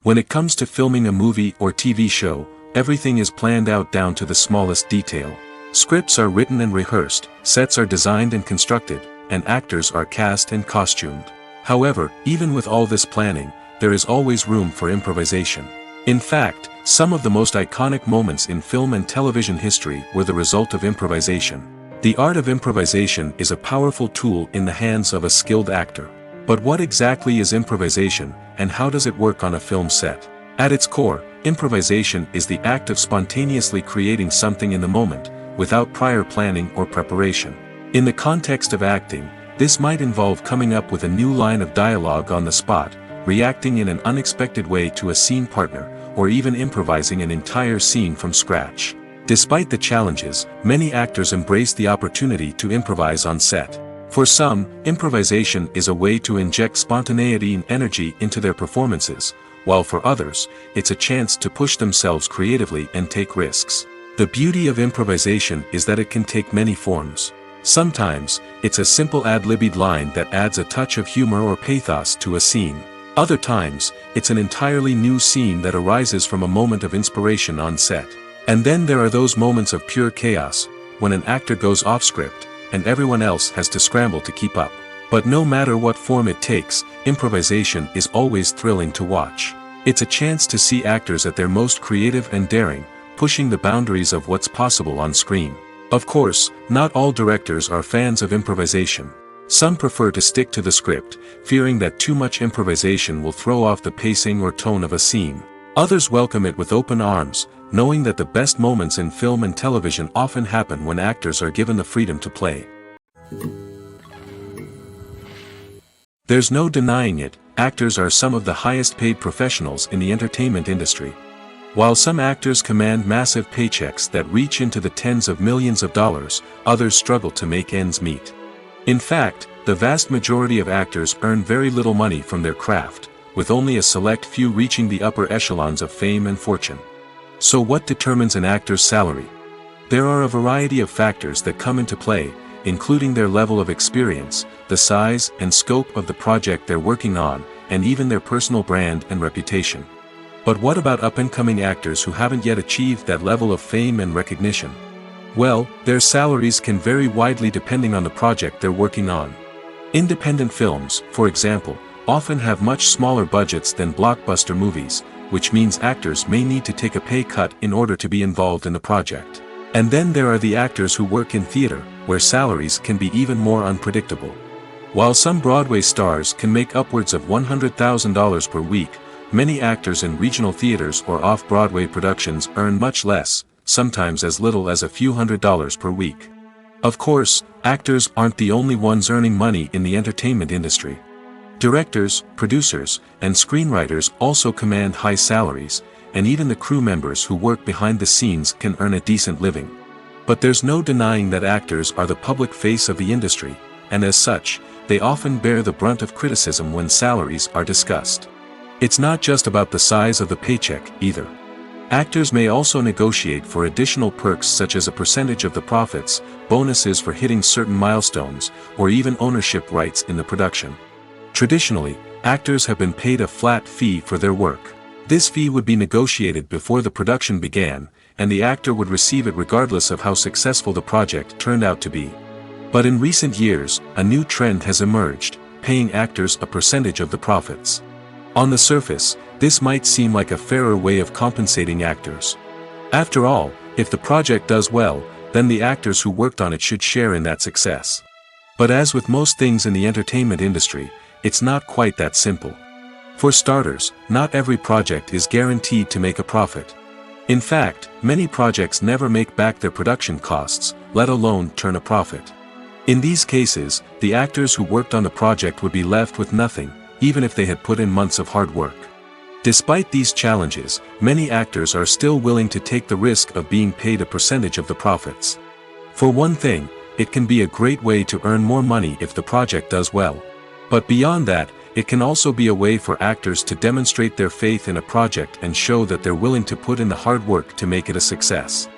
When it comes to filming a movie or TV show, everything is planned out down to the smallest detail. Scripts are written and rehearsed, sets are designed and constructed, and actors are cast and costumed. However, even with all this planning, there is always room for improvisation. In fact, some of the most iconic moments in film and television history were the result of improvisation. The art of improvisation is a powerful tool in the hands of a skilled actor. But what exactly is improvisation, and how does it work on a film set? At its core, improvisation is the act of spontaneously creating something in the moment, without prior planning or preparation. In the context of acting, this might involve coming up with a new line of dialogue on the spot, reacting in an unexpected way to a scene partner, or even improvising an entire scene from scratch. Despite the challenges, many actors embrace the opportunity to improvise on set. For some, improvisation is a way to inject spontaneity and energy into their performances, while for others, it's a chance to push themselves creatively and take risks. The beauty of improvisation is that it can take many forms. Sometimes, it's a simple ad-libbed line that adds a touch of humor or pathos to a scene. Other times, it's an entirely new scene that arises from a moment of inspiration on set. And then there are those moments of pure chaos, when an actor goes off script, and everyone else has to scramble to keep up. But no matter what form it takes, improvisation is always thrilling to watch. It's a chance to see actors at their most creative and daring, pushing the boundaries of what's possible on screen. Of course, not all directors are fans of improvisation. Some prefer to stick to the script, fearing that too much improvisation will throw off the pacing or tone of a scene. Others welcome it with open arms, knowing that the best moments in film and television often happen when actors are given the freedom to play. There's no denying it, actors are some of the highest paid professionals in the entertainment industry. While some actors command massive paychecks that reach into the tens of millions of dollars, others struggle to make ends meet. In fact, the vast majority of actors earn very little money from their craft, with only a select few reaching the upper echelons of fame and fortune. So what determines an actor's salary? There are a variety of factors that come into play, including their level of experience, the size and scope of the project they're working on, and even their personal brand and reputation. But what about up-and-coming actors who haven't yet achieved that level of fame and recognition? Well, their salaries can vary widely depending on the project they're working on. Independent films, for example, often have much smaller budgets than blockbuster movies, which means actors may need to take a pay cut in order to be involved in the project. And then there are the actors who work in theater, where salaries can be even more unpredictable. While some Broadway stars can make upwards of $100,000 per week, many actors in regional theaters or off-Broadway productions earn much less, sometimes as little as a few $100s per week. Of course, actors aren't the only ones earning money in the entertainment industry. Directors, producers, and screenwriters also command high salaries, and even the crew members who work behind the scenes can earn a decent living. But there's no denying that actors are the public face of the industry, and as such, they often bear the brunt of criticism when salaries are discussed. It's not just about the size of the paycheck, either. Actors may also negotiate for additional perks such as a percentage of the profits, bonuses for hitting certain milestones, or even ownership rights in the production. Traditionally, actors have been paid a flat fee for their work. This fee would be negotiated before the production began, and the actor would receive it regardless of how successful the project turned out to be. But in recent years, a new trend has emerged, paying actors a percentage of the profits. On the surface, this might seem like a fairer way of compensating actors. After all, if the project does well, then the actors who worked on it should share in that success. But as with most things in the entertainment industry, it's not quite that simple. For starters, not every project is guaranteed to make a profit. In fact, many projects never make back their production costs, let alone turn a profit. In these cases, the actors who worked on the project would be left with nothing, even if they had put in months of hard work. Despite these challenges, many actors are still willing to take the risk of being paid a percentage of the profits. For one thing, it can be a great way to earn more money if the project does well. But beyond that, it can also be a way for actors to demonstrate their faith in a project and show that they're willing to put in the hard work to make it a success.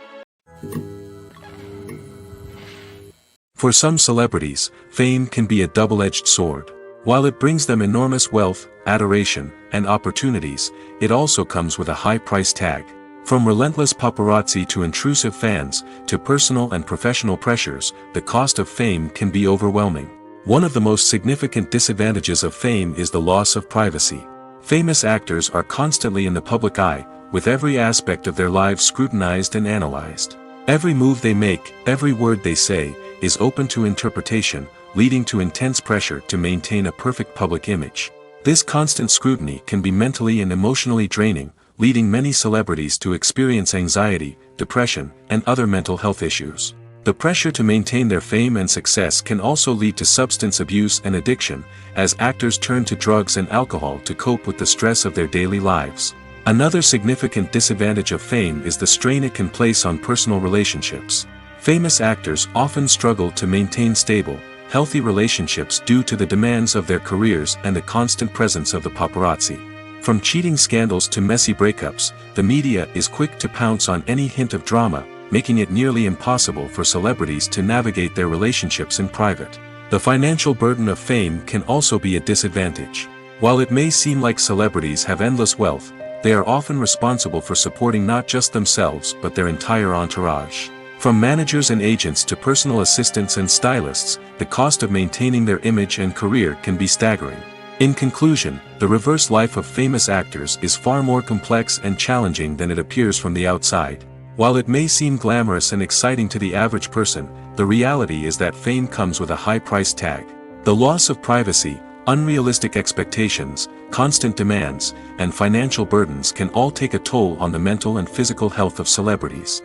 For some celebrities, fame can be a double-edged sword. While it brings them enormous wealth, adoration, and opportunities, it also comes with a high price tag. From relentless paparazzi to intrusive fans, to personal and professional pressures, the cost of fame can be overwhelming. One of the most significant disadvantages of fame is the loss of privacy. Famous actors are constantly in the public eye, with every aspect of their lives scrutinized and analyzed. Every move they make, every word they say, is open to interpretation, leading to intense pressure to maintain a perfect public image. This constant scrutiny can be mentally and emotionally draining, leading many celebrities to experience anxiety, depression, and other mental health issues. The pressure to maintain their fame and success can also lead to substance abuse and addiction, as actors turn to drugs and alcohol to cope with the stress of their daily lives. Another significant disadvantage of fame is the strain it can place on personal relationships. Famous actors often struggle to maintain stable, healthy relationships due to the demands of their careers and the constant presence of the paparazzi. From cheating scandals to messy breakups, the media is quick to pounce on any hint of drama, making it nearly impossible for celebrities to navigate their relationships in private. The financial burden of fame can also be a disadvantage. While it may seem like celebrities have endless wealth, they are often responsible for supporting not just themselves but their entire entourage. From managers and agents to personal assistants and stylists, the cost of maintaining their image and career can be staggering. In conclusion, the reverse life of famous actors is far more complex and challenging than it appears from the outside. While it may seem glamorous and exciting to the average person, the reality is that fame comes with a high price tag. The loss of privacy, unrealistic expectations, constant demands, and financial burdens can all take a toll on the mental and physical health of celebrities.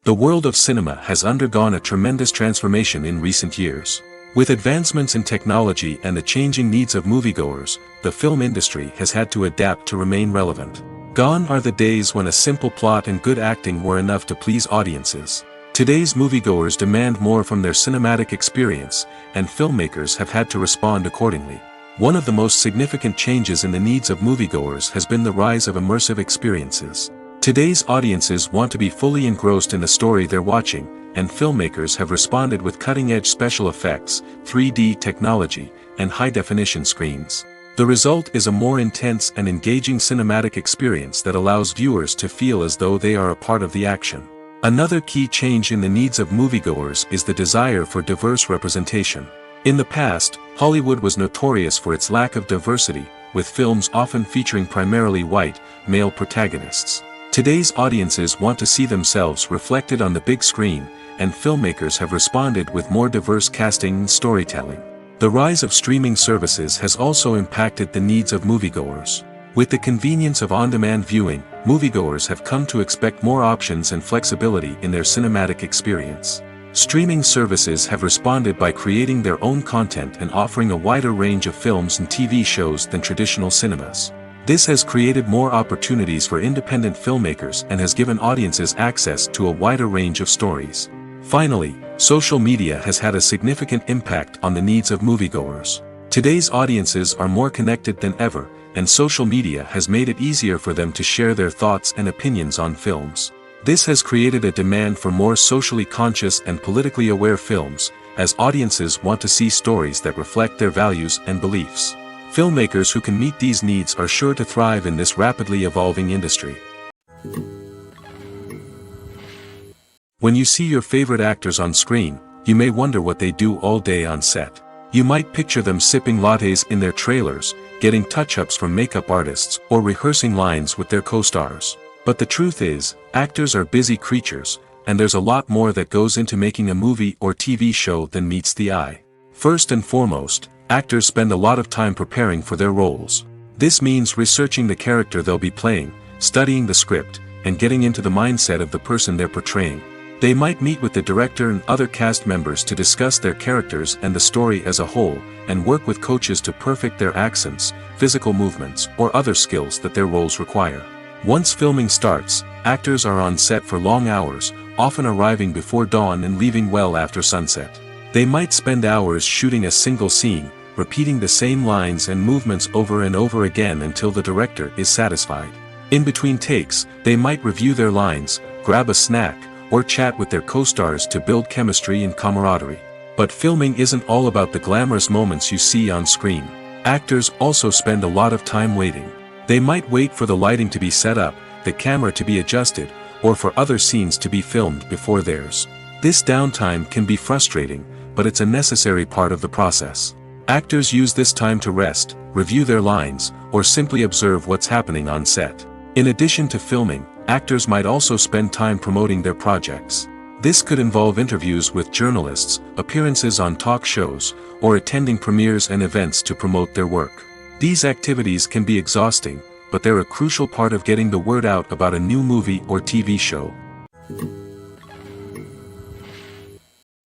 The world of cinema has undergone a tremendous transformation in recent years. With advancements in technology and the changing needs of moviegoers, the film industry has had to adapt to remain relevant. Gone are the days when a simple plot and good acting were enough to please audiences. Today's moviegoers demand more from their cinematic experience, and filmmakers have had to respond accordingly. One of the most significant changes in the needs of moviegoers has been the rise of immersive experiences. Today's audiences want to be fully engrossed in the story they're watching, and filmmakers have responded with cutting-edge special effects, 3D technology, and high-definition screens. The result is a more intense and engaging cinematic experience that allows viewers to feel as though they are a part of the action. Another key change in the needs of moviegoers is the desire for diverse representation. In the past, Hollywood was notorious for its lack of diversity, with films often featuring primarily white, male protagonists. Today's audiences want to see themselves reflected on the big screen, and filmmakers have responded with more diverse casting and storytelling. The rise of streaming services has also impacted the needs of moviegoers. With the convenience of on-demand viewing, moviegoers have come to expect more options and flexibility in their cinematic experience. Streaming services have responded by creating their own content and offering a wider range of films and TV shows than traditional cinemas. This has created more opportunities for independent filmmakers and has given audiences access to a wider range of stories. Finally, social media has had a significant impact on the needs of moviegoers. Today's audiences are more connected than ever, and social media has made it easier for them to share their thoughts and opinions on films. This has created a demand for more socially conscious and politically aware films, as audiences want to see stories that reflect their values and beliefs. Filmmakers who can meet these needs are sure to thrive in this rapidly evolving industry. When you see your favorite actors on screen, you may wonder what they do all day on set. You might picture them sipping lattes in their trailers, getting touch-ups from makeup artists, or rehearsing lines with their co-stars. But the truth is, actors are busy creatures, and there's a lot more that goes into making a movie or TV show than meets the eye. First and foremost, actors spend a lot of time preparing for their roles. This means researching the character they'll be playing, studying the script, and getting into the mindset of the person they're portraying. They might meet with the director and other cast members to discuss their characters and the story as a whole, and work with coaches to perfect their accents, physical movements, or other skills that their roles require. Once filming starts, actors are on set for long hours, often arriving before dawn and leaving well after sunset. They might spend hours shooting a single scene, repeating the same lines and movements over and over again until the director is satisfied. In between takes, they might review their lines, grab a snack, or chat with their co-stars to build chemistry and camaraderie. But filming isn't all about the glamorous moments you see on screen. Actors also spend a lot of time waiting. They might wait for the lighting to be set up, the camera to be adjusted, or for other scenes to be filmed before theirs. This downtime can be frustrating, but it's a necessary part of the process. Actors use this time to rest, review their lines, or simply observe what's happening on set. In addition to filming, actors might also spend time promoting their projects. This could involve interviews with journalists, appearances on talk shows, or attending premieres and events to promote their work. These activities can be exhausting, but they're a crucial part of getting the word out about a new movie or TV show.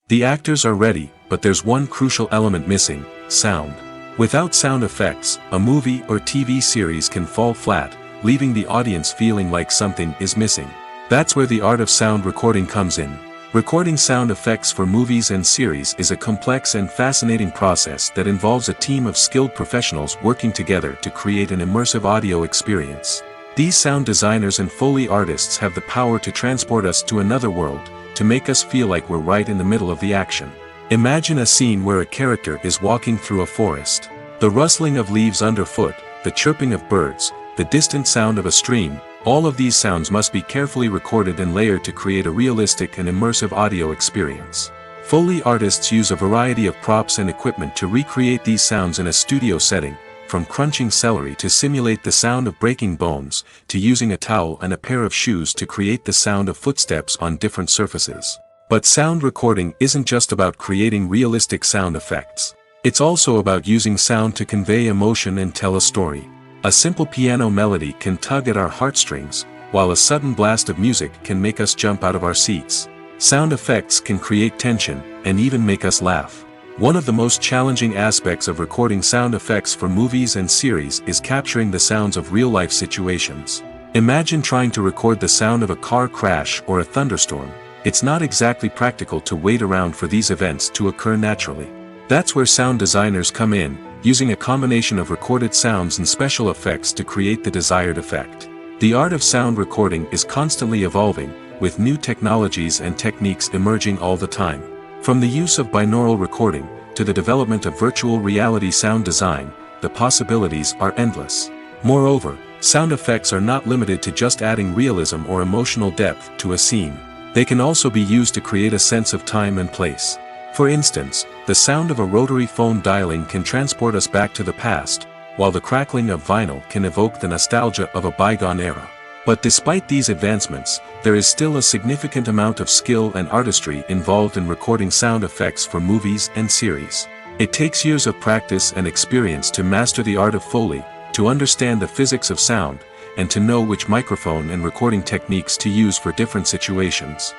The actors are ready, but there's one crucial element missing: sound. Without sound effects, a movie or TV series can fall flat, leaving the audience feeling like something is missing. That's where the art of sound recording comes in. Recording sound effects for movies and series is a complex and fascinating process that involves a team of skilled professionals working together to create an immersive audio experience. These sound designers and Foley artists have the power to transport us to another world, to make us feel like we're right in the middle of the action. Imagine a scene where a character is walking through a forest. The rustling of leaves underfoot, the chirping of birds, the distant sound of a stream, all of these sounds must be carefully recorded and layered to create a realistic and immersive audio experience. Foley artists use a variety of props and equipment to recreate these sounds in a studio setting, from crunching celery to simulate the sound of breaking bones, to using a towel and a pair of shoes to create the sound of footsteps on different surfaces. But sound recording isn't just about creating realistic sound effects. It's also about using sound to convey emotion and tell a story. A simple piano melody can tug at our heartstrings, while a sudden blast of music can make us jump out of our seats. Sound effects can create tension, and even make us laugh. One of the most challenging aspects of recording sound effects for movies and series is capturing the sounds of real-life situations. Imagine trying to record the sound of a car crash or a thunderstorm. It's not exactly practical to wait around for these events to occur naturally. That's where sound designers come in, using a combination of recorded sounds and special effects to create the desired effect. The art of sound recording is constantly evolving, with new technologies and techniques emerging all the time. From the use of binaural recording, to the development of virtual reality sound design, the possibilities are endless. Moreover, sound effects are not limited to just adding realism or emotional depth to a scene. They can also be used to create a sense of time and place. For instance, the sound of a rotary phone dialing can transport us back to the past, while the crackling of vinyl can evoke the nostalgia of a bygone era. But despite these advancements, there is still a significant amount of skill and artistry involved in recording sound effects for movies and series. It takes years of practice and experience to master the art of Foley, to understand the physics of sound, and to know which microphone and recording techniques to use for different situations.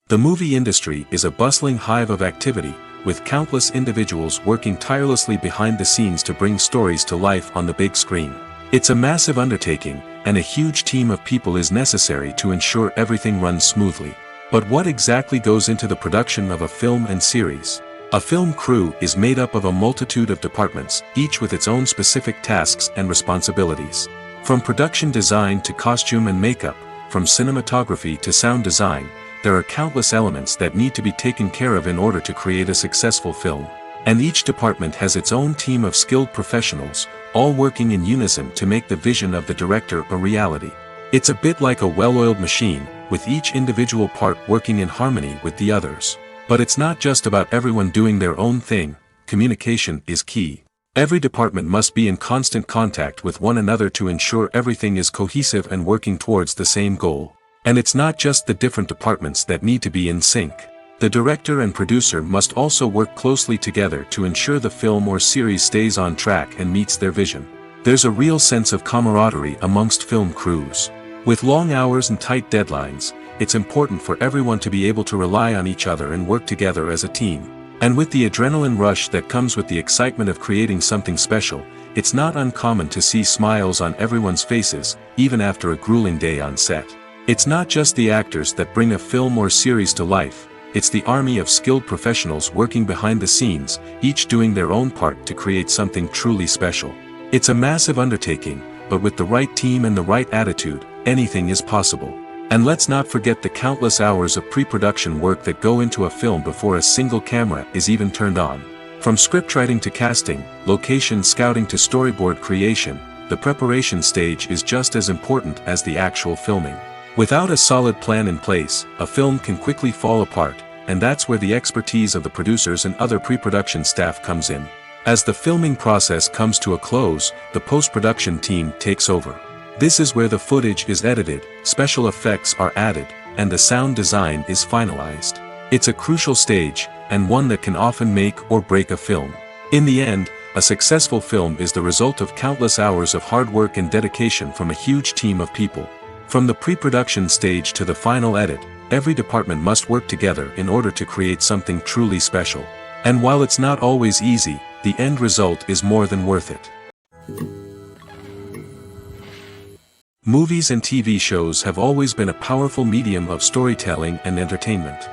The movie industry is a bustling hive of activity, with countless individuals working tirelessly behind the scenes to bring stories to life on the big screen. It's a massive undertaking, and a huge team of people is necessary to ensure everything runs smoothly. But what exactly goes into the production of a film and series? A film crew is made up of a multitude of departments, each with its own specific tasks and responsibilities. From production design to costume and makeup, from cinematography to sound design, there are countless elements that need to be taken care of in order to create a successful film. And each department has its own team of skilled professionals, all working in unison to make the vision of the director a reality. It's a bit like a well-oiled machine, with each individual part working in harmony with the others. But it's not just about everyone doing their own thing. Communication is key. Every department must be in constant contact with one another to ensure everything is cohesive and working towards the same goal. And it's not just the different departments that need to be in sync. The director and producer must also work closely together to ensure the film or series stays on track and meets their vision. There's a real sense of camaraderie amongst film crews. With long hours and tight deadlines, it's important for everyone to be able to rely on each other and work together as a team. And with the adrenaline rush that comes with the excitement of creating something special, it's not uncommon to see smiles on everyone's faces, even after a grueling day on set. It's not just the actors that bring a film or series to life, it's the army of skilled professionals working behind the scenes, each doing their own part to create something truly special. It's a massive undertaking, but with the right team and the right attitude, anything is possible. And let's not forget the countless hours of pre-production work that go into a film before a single camera is even turned on. From scriptwriting to casting, location scouting to storyboard creation, the preparation stage is just as important as the actual filming. Without a solid plan in place, a film can quickly fall apart, and that's where the expertise of the producers and other pre-production staff comes in. As the filming process comes to a close, the post-production team takes over. This is where the footage is edited, special effects are added, and the sound design is finalized. It's a crucial stage, and one that can often make or break a film. In the end, a successful film is the result of countless hours of hard work and dedication from a huge team of people. From the pre-production stage to the final edit, every department must work together in order to create something truly special. And while it's not always easy, the end result is more than worth it. Movies and TV shows have always been a powerful medium of storytelling and entertainment.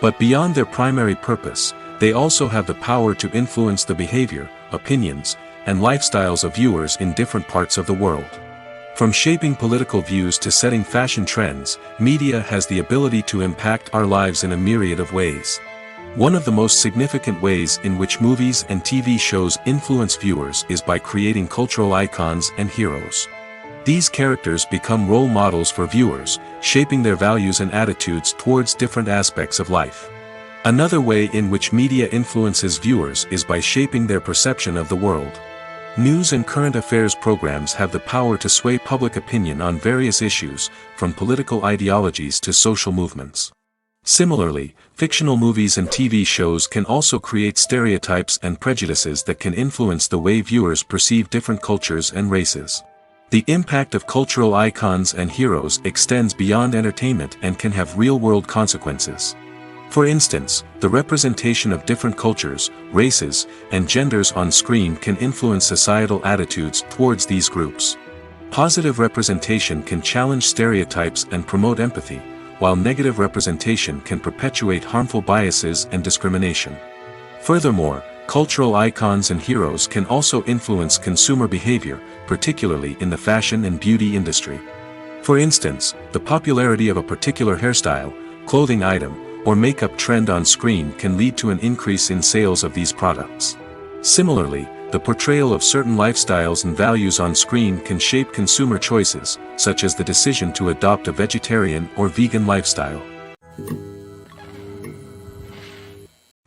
But beyond their primary purpose, they also have the power to influence the behavior, opinions, and lifestyles of viewers in different parts of the world. From shaping political views to setting fashion trends, media has the ability to impact our lives in a myriad of ways. One of the most significant ways in which movies and TV shows influence viewers is by creating cultural icons and heroes. These characters become role models for viewers, shaping their values and attitudes towards different aspects of life. Another way in which media influences viewers is by shaping their perception of the world. News and current affairs programs have the power to sway public opinion on various issues, from political ideologies to social movements. Similarly, fictional movies and TV shows can also create stereotypes and prejudices that can influence the way viewers perceive different cultures and races. The impact of cultural icons and heroes extends beyond entertainment and can have real-world consequences. For instance, the representation of different cultures, races, and genders on screen can influence societal attitudes towards these groups. Positive representation can challenge stereotypes and promote empathy, while negative representation can perpetuate harmful biases and discrimination. Furthermore, cultural icons and heroes can also influence consumer behavior, particularly in the fashion and beauty industry. For instance, the popularity of a particular hairstyle, clothing item, or makeup trend on screen can lead to an increase in sales of these products. Similarly, the portrayal of certain lifestyles and values on screen can shape consumer choices, such as the decision to adopt a vegetarian or vegan lifestyle.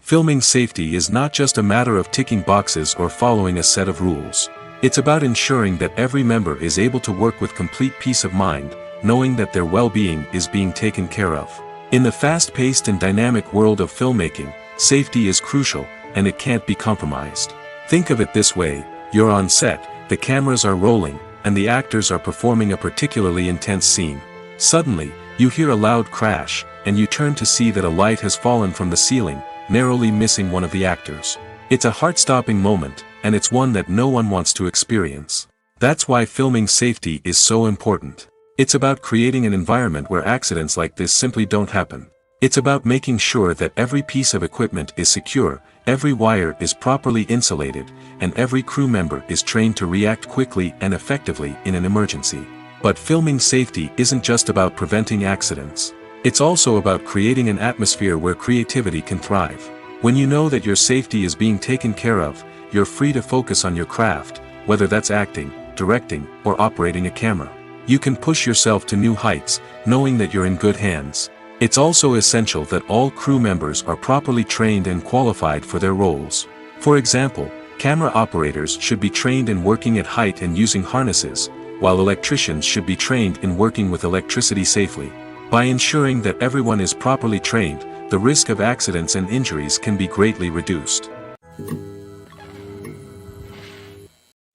Filming safety is not just a matter of ticking boxes or following a set of rules. It's about ensuring that every member is able to work with complete peace of mind, knowing that their well-being is being taken care of. In the fast-paced and dynamic world of filmmaking, safety is crucial, and it can't be compromised. Think of it this way: you're on set, the cameras are rolling, and the actors are performing a particularly intense scene. Suddenly, you hear a loud crash, and you turn to see that a light has fallen from the ceiling, narrowly missing one of the actors. It's a heart-stopping moment, and it's one that no one wants to experience. That's why filming safety is so important. It's about creating an environment where accidents like this simply don't happen. It's about making sure that every piece of equipment is secure, every wire is properly insulated, and every crew member is trained to react quickly and effectively in an emergency. But filming safety isn't just about preventing accidents. It's also about creating an atmosphere where creativity can thrive. When you know that your safety is being taken care of, you're free to focus on your craft, whether that's acting, directing, or operating a camera. You can push yourself to new heights, knowing that you're in good hands. It's also essential that all crew members are properly trained and qualified for their roles. For example, camera operators should be trained in working at height and using harnesses, while electricians should be trained in working with electricity safely. By ensuring that everyone is properly trained, the risk of accidents and injuries can be greatly reduced.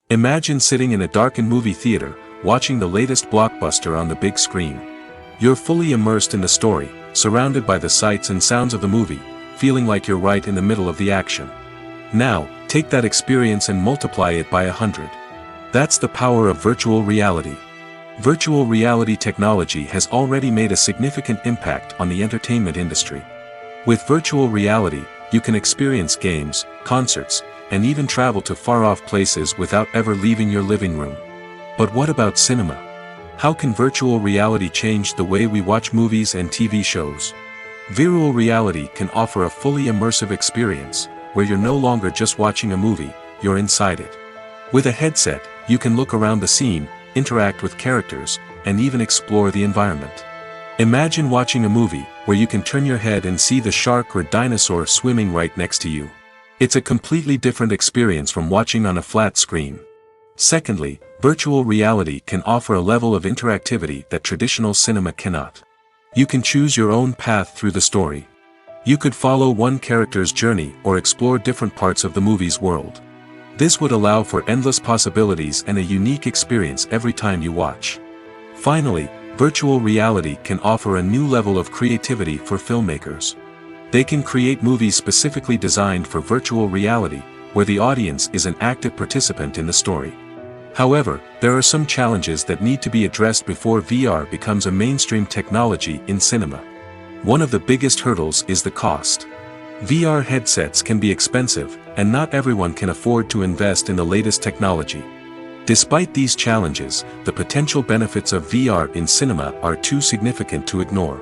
Imagine sitting in a darkened movie theater, watching the latest blockbuster on the big screen. You're fully immersed in the story, surrounded by the sights and sounds of the movie, feeling like you're right in the middle of the action. Now, take that experience and multiply it by 100. That's the power of virtual reality. Virtual reality technology has already made a significant impact on the entertainment industry. With virtual reality, you can experience games, concerts, and even travel to far-off places without ever leaving your living room. But what about cinema? How can virtual reality change the way we watch movies and TV shows? Virtual reality can offer a fully immersive experience, where you're no longer just watching a movie, you're inside it. With a headset, you can look around the scene, interact with characters, and even explore the environment. Imagine watching a movie where you can turn your head and see the shark or dinosaur swimming right next to you. It's a completely different experience from watching on a flat screen. Secondly, virtual reality can offer a level of interactivity that traditional cinema cannot. You can choose your own path through the story. You could follow one character's journey or explore different parts of the movie's world. This would allow for endless possibilities and a unique experience every time you watch. Finally, virtual reality can offer a new level of creativity for filmmakers. They can create movies specifically designed for virtual reality, where the audience is an active participant in the story. However, there are some challenges that need to be addressed before VR becomes a mainstream technology in cinema. One of the biggest hurdles is the cost. VR headsets can be expensive, and not everyone can afford to invest in the latest technology. Despite these challenges, the potential benefits of VR in cinema are too significant to ignore.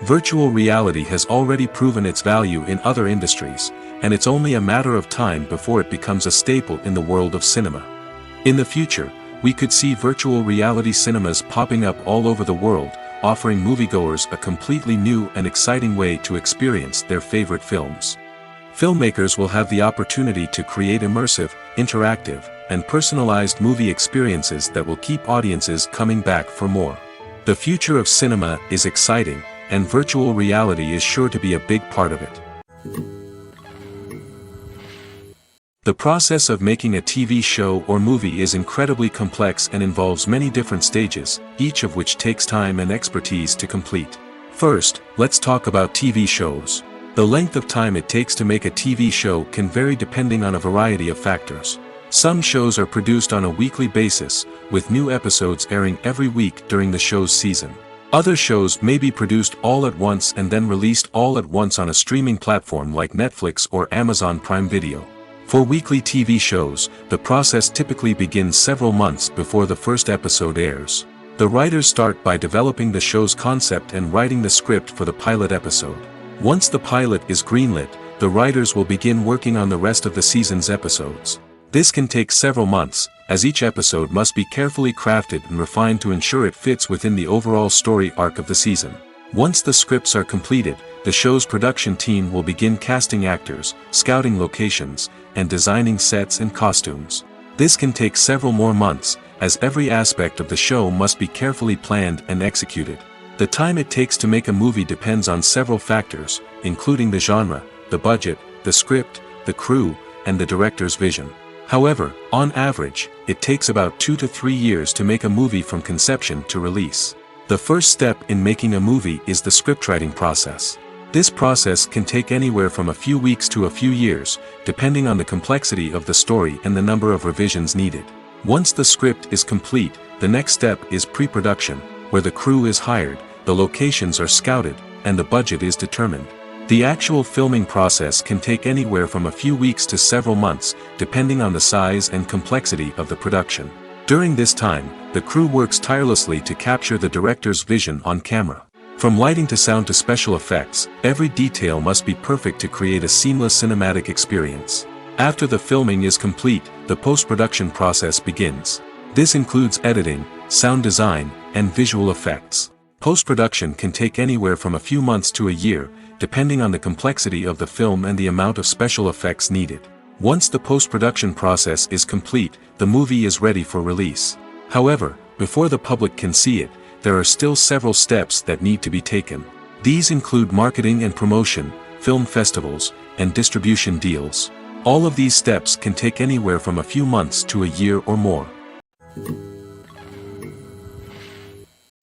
Virtual reality has already proven its value in other industries, and it's only a matter of time before it becomes a staple in the world of cinema. In the future, we could see virtual reality cinemas popping up all over the world, offering moviegoers a completely new and exciting way to experience their favorite films. Filmmakers will have the opportunity to create immersive, interactive, and personalized movie experiences that will keep audiences coming back for more. The future of cinema is exciting, and virtual reality is sure to be a big part of it. The process of making a TV show or movie is incredibly complex and involves many different stages, each of which takes time and expertise to complete. First, let's talk about TV shows. The length of time it takes to make a TV show can vary depending on a variety of factors. Some shows are produced on a weekly basis, with new episodes airing every week during the show's season. Other shows may be produced all at once and then released all at once on a streaming platform like Netflix or Amazon Prime Video. For weekly TV shows, the process typically begins several months before the first episode airs. The writers start by developing the show's concept and writing the script for the pilot episode. Once the pilot is greenlit, the writers will begin working on the rest of the season's episodes. This can take several months, as each episode must be carefully crafted and refined to ensure it fits within the overall story arc of the season. Once the scripts are completed, the show's production team will begin casting actors, scouting locations, and designing sets and costumes. This can take several more months, as every aspect of the show must be carefully planned and executed. The time it takes to make a movie depends on several factors, including the genre, the budget, the script, the crew, and the director's vision. However, on average, it takes about 2 to 3 years to make a movie from conception to release. The first step in making a movie is the scriptwriting process. This process can take anywhere from a few weeks to a few years, depending on the complexity of the story and the number of revisions needed. Once the script is complete, the next step is pre-production, where the crew is hired, the locations are scouted, and the budget is determined. The actual filming process can take anywhere from a few weeks to several months, depending on the size and complexity of the production. During this time, the crew works tirelessly to capture the director's vision on camera. From lighting to sound to special effects, every detail must be perfect to create a seamless cinematic experience. After the filming is complete, the post-production process begins. This includes editing, sound design, and visual effects. Post-production can take anywhere from a few months to a year, depending on the complexity of the film and the amount of special effects needed. Once the post-production process is complete, the movie is ready for release. However, before the public can see it, there are still several steps that need to be taken. These include marketing and promotion, film festivals, and distribution deals. All of these steps can take anywhere from a few months to a year or more.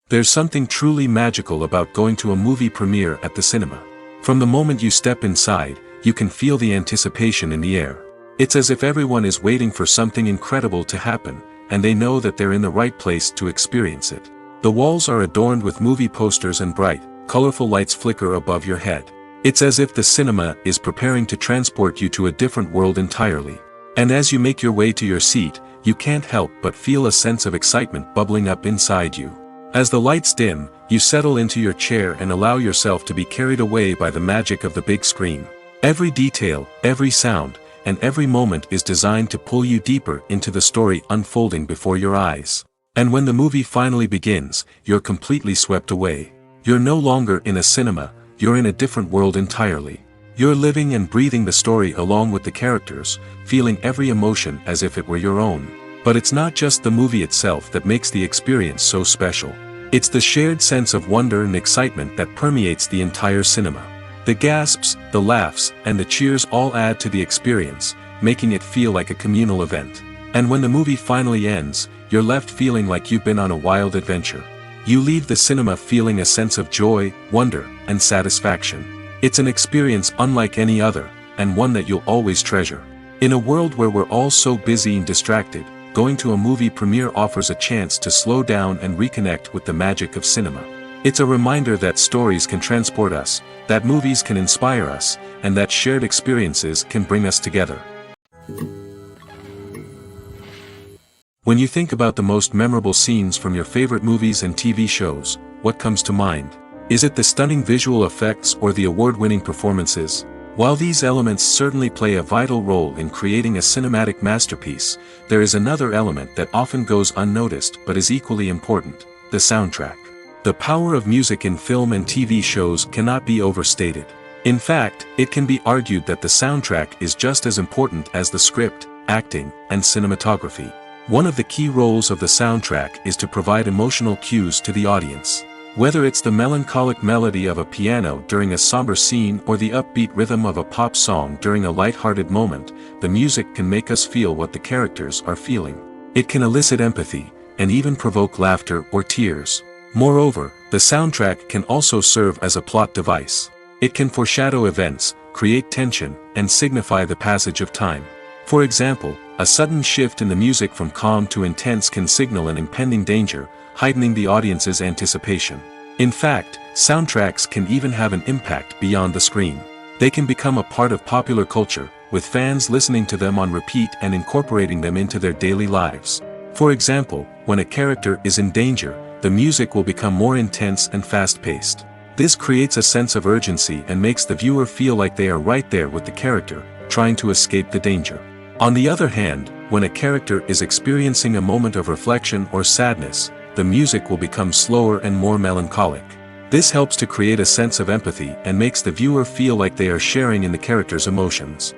There's something truly magical about going to a movie premiere at the cinema. From the moment you step inside, you can feel the anticipation in the air. It's as if everyone is waiting for something incredible to happen, and they know that they're in the right place to experience it. The walls are adorned with movie posters and bright, colorful lights flicker above your head. It's as if the cinema is preparing to transport you to a different world entirely. And as you make your way to your seat, you can't help but feel a sense of excitement bubbling up inside you. As the lights dim, you settle into your chair and allow yourself to be carried away by the magic of the big screen. Every detail, every sound, and every moment is designed to pull you deeper into the story unfolding before your eyes. And when the movie finally begins, you're completely swept away. You're no longer in a cinema, you're in a different world entirely. You're living and breathing the story along with the characters, feeling every emotion as if it were your own. But it's not just the movie itself that makes the experience so special. It's the shared sense of wonder and excitement that permeates the entire cinema. The gasps, the laughs, and the cheers all add to the experience, making it feel like a communal event. And when the movie finally ends, you're left feeling like you've been on a wild adventure. You leave the cinema feeling a sense of joy, wonder, and satisfaction. It's an experience unlike any other, and one that you'll always treasure. In a world where we're all so busy and distracted, going to a movie premiere offers a chance to slow down and reconnect with the magic of cinema. It's a reminder that stories can transport us, that movies can inspire us, and that shared experiences can bring us together. When you think about the most memorable scenes from your favorite movies and TV shows, what comes to mind? Is it the stunning visual effects or the award-winning performances? While these elements certainly play a vital role in creating a cinematic masterpiece, there is another element that often goes unnoticed but is equally important: the soundtrack. The power of music in film and TV shows cannot be overstated. In fact, it can be argued that the soundtrack is just as important as the script, acting, and cinematography. One of the key roles of the soundtrack is to provide emotional cues to the audience. Whether it's the melancholic melody of a piano during a somber scene or the upbeat rhythm of a pop song during a light-hearted moment, the music can make us feel what the characters are feeling. It can elicit empathy, and even provoke laughter or tears. Moreover, the soundtrack can also serve as a plot device. It can foreshadow events, create tension, and signify the passage of time. For example, a sudden shift in the music from calm to intense can signal an impending danger, heightening the audience's anticipation. In fact, soundtracks can even have an impact beyond the screen. They can become a part of popular culture, with fans listening to them on repeat and incorporating them into their daily lives. For example, when a character is in danger, the music will become more intense and fast-paced. This creates a sense of urgency and makes the viewer feel like they are right there with the character, trying to escape the danger. On the other hand, when a character is experiencing a moment of reflection or sadness, the music will become slower and more melancholic. This helps to create a sense of empathy and makes the viewer feel like they are sharing in the character's emotions.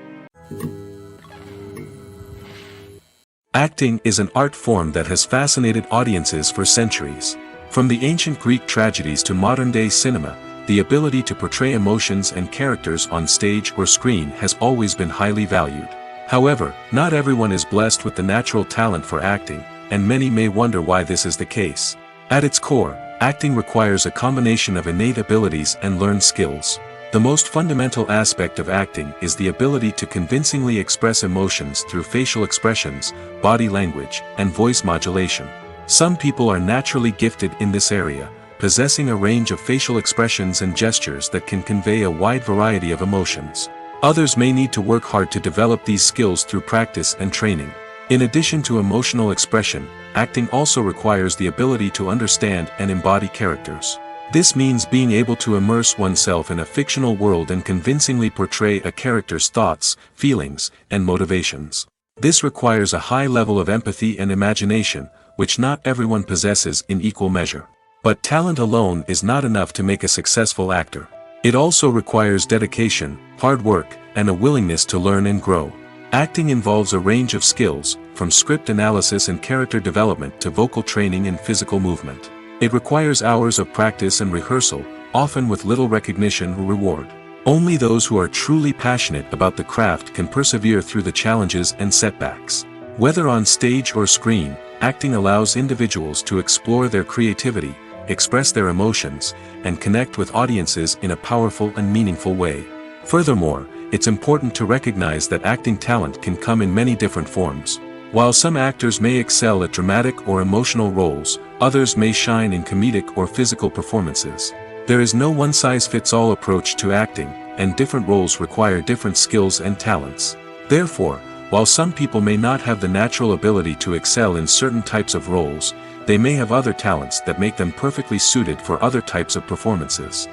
Acting is an art form that has fascinated audiences for centuries. From the ancient Greek tragedies to modern-day cinema, the ability to portray emotions and characters on stage or screen has always been highly valued. However, not everyone is blessed with the natural talent for acting, and many may wonder why this is the case. At its core, acting requires a combination of innate abilities and learned skills. The most fundamental aspect of acting is the ability to convincingly express emotions through facial expressions, body language, and voice modulation. Some people are naturally gifted in this area, possessing a range of facial expressions and gestures that can convey a wide variety of emotions. Others may need to work hard to develop these skills through practice and training. In addition to emotional expression, acting also requires the ability to understand and embody characters. This means being able to immerse oneself in a fictional world and convincingly portray a character's thoughts, feelings, and motivations. This requires a high level of empathy and imagination, which not everyone possesses in equal measure. But talent alone is not enough to make a successful actor. It also requires dedication, hard work, and a willingness to learn and grow. Acting involves a range of skills, from script analysis and character development to vocal training and physical movement. It requires hours of practice and rehearsal, often with little recognition or reward. Only those who are truly passionate about the craft can persevere through the challenges and setbacks. Whether on stage or screen, acting allows individuals to explore their creativity, express their emotions, and connect with audiences in a powerful and meaningful way. Furthermore, it's important to recognize that acting talent can come in many different forms. While some actors may excel at dramatic or emotional roles, others may shine in comedic or physical performances. There is no one-size-fits-all approach to acting, and different roles require different skills and talents. Therefore, while some people may not have the natural ability to excel in certain types of roles, they may have other talents that make them perfectly suited for other types of performances.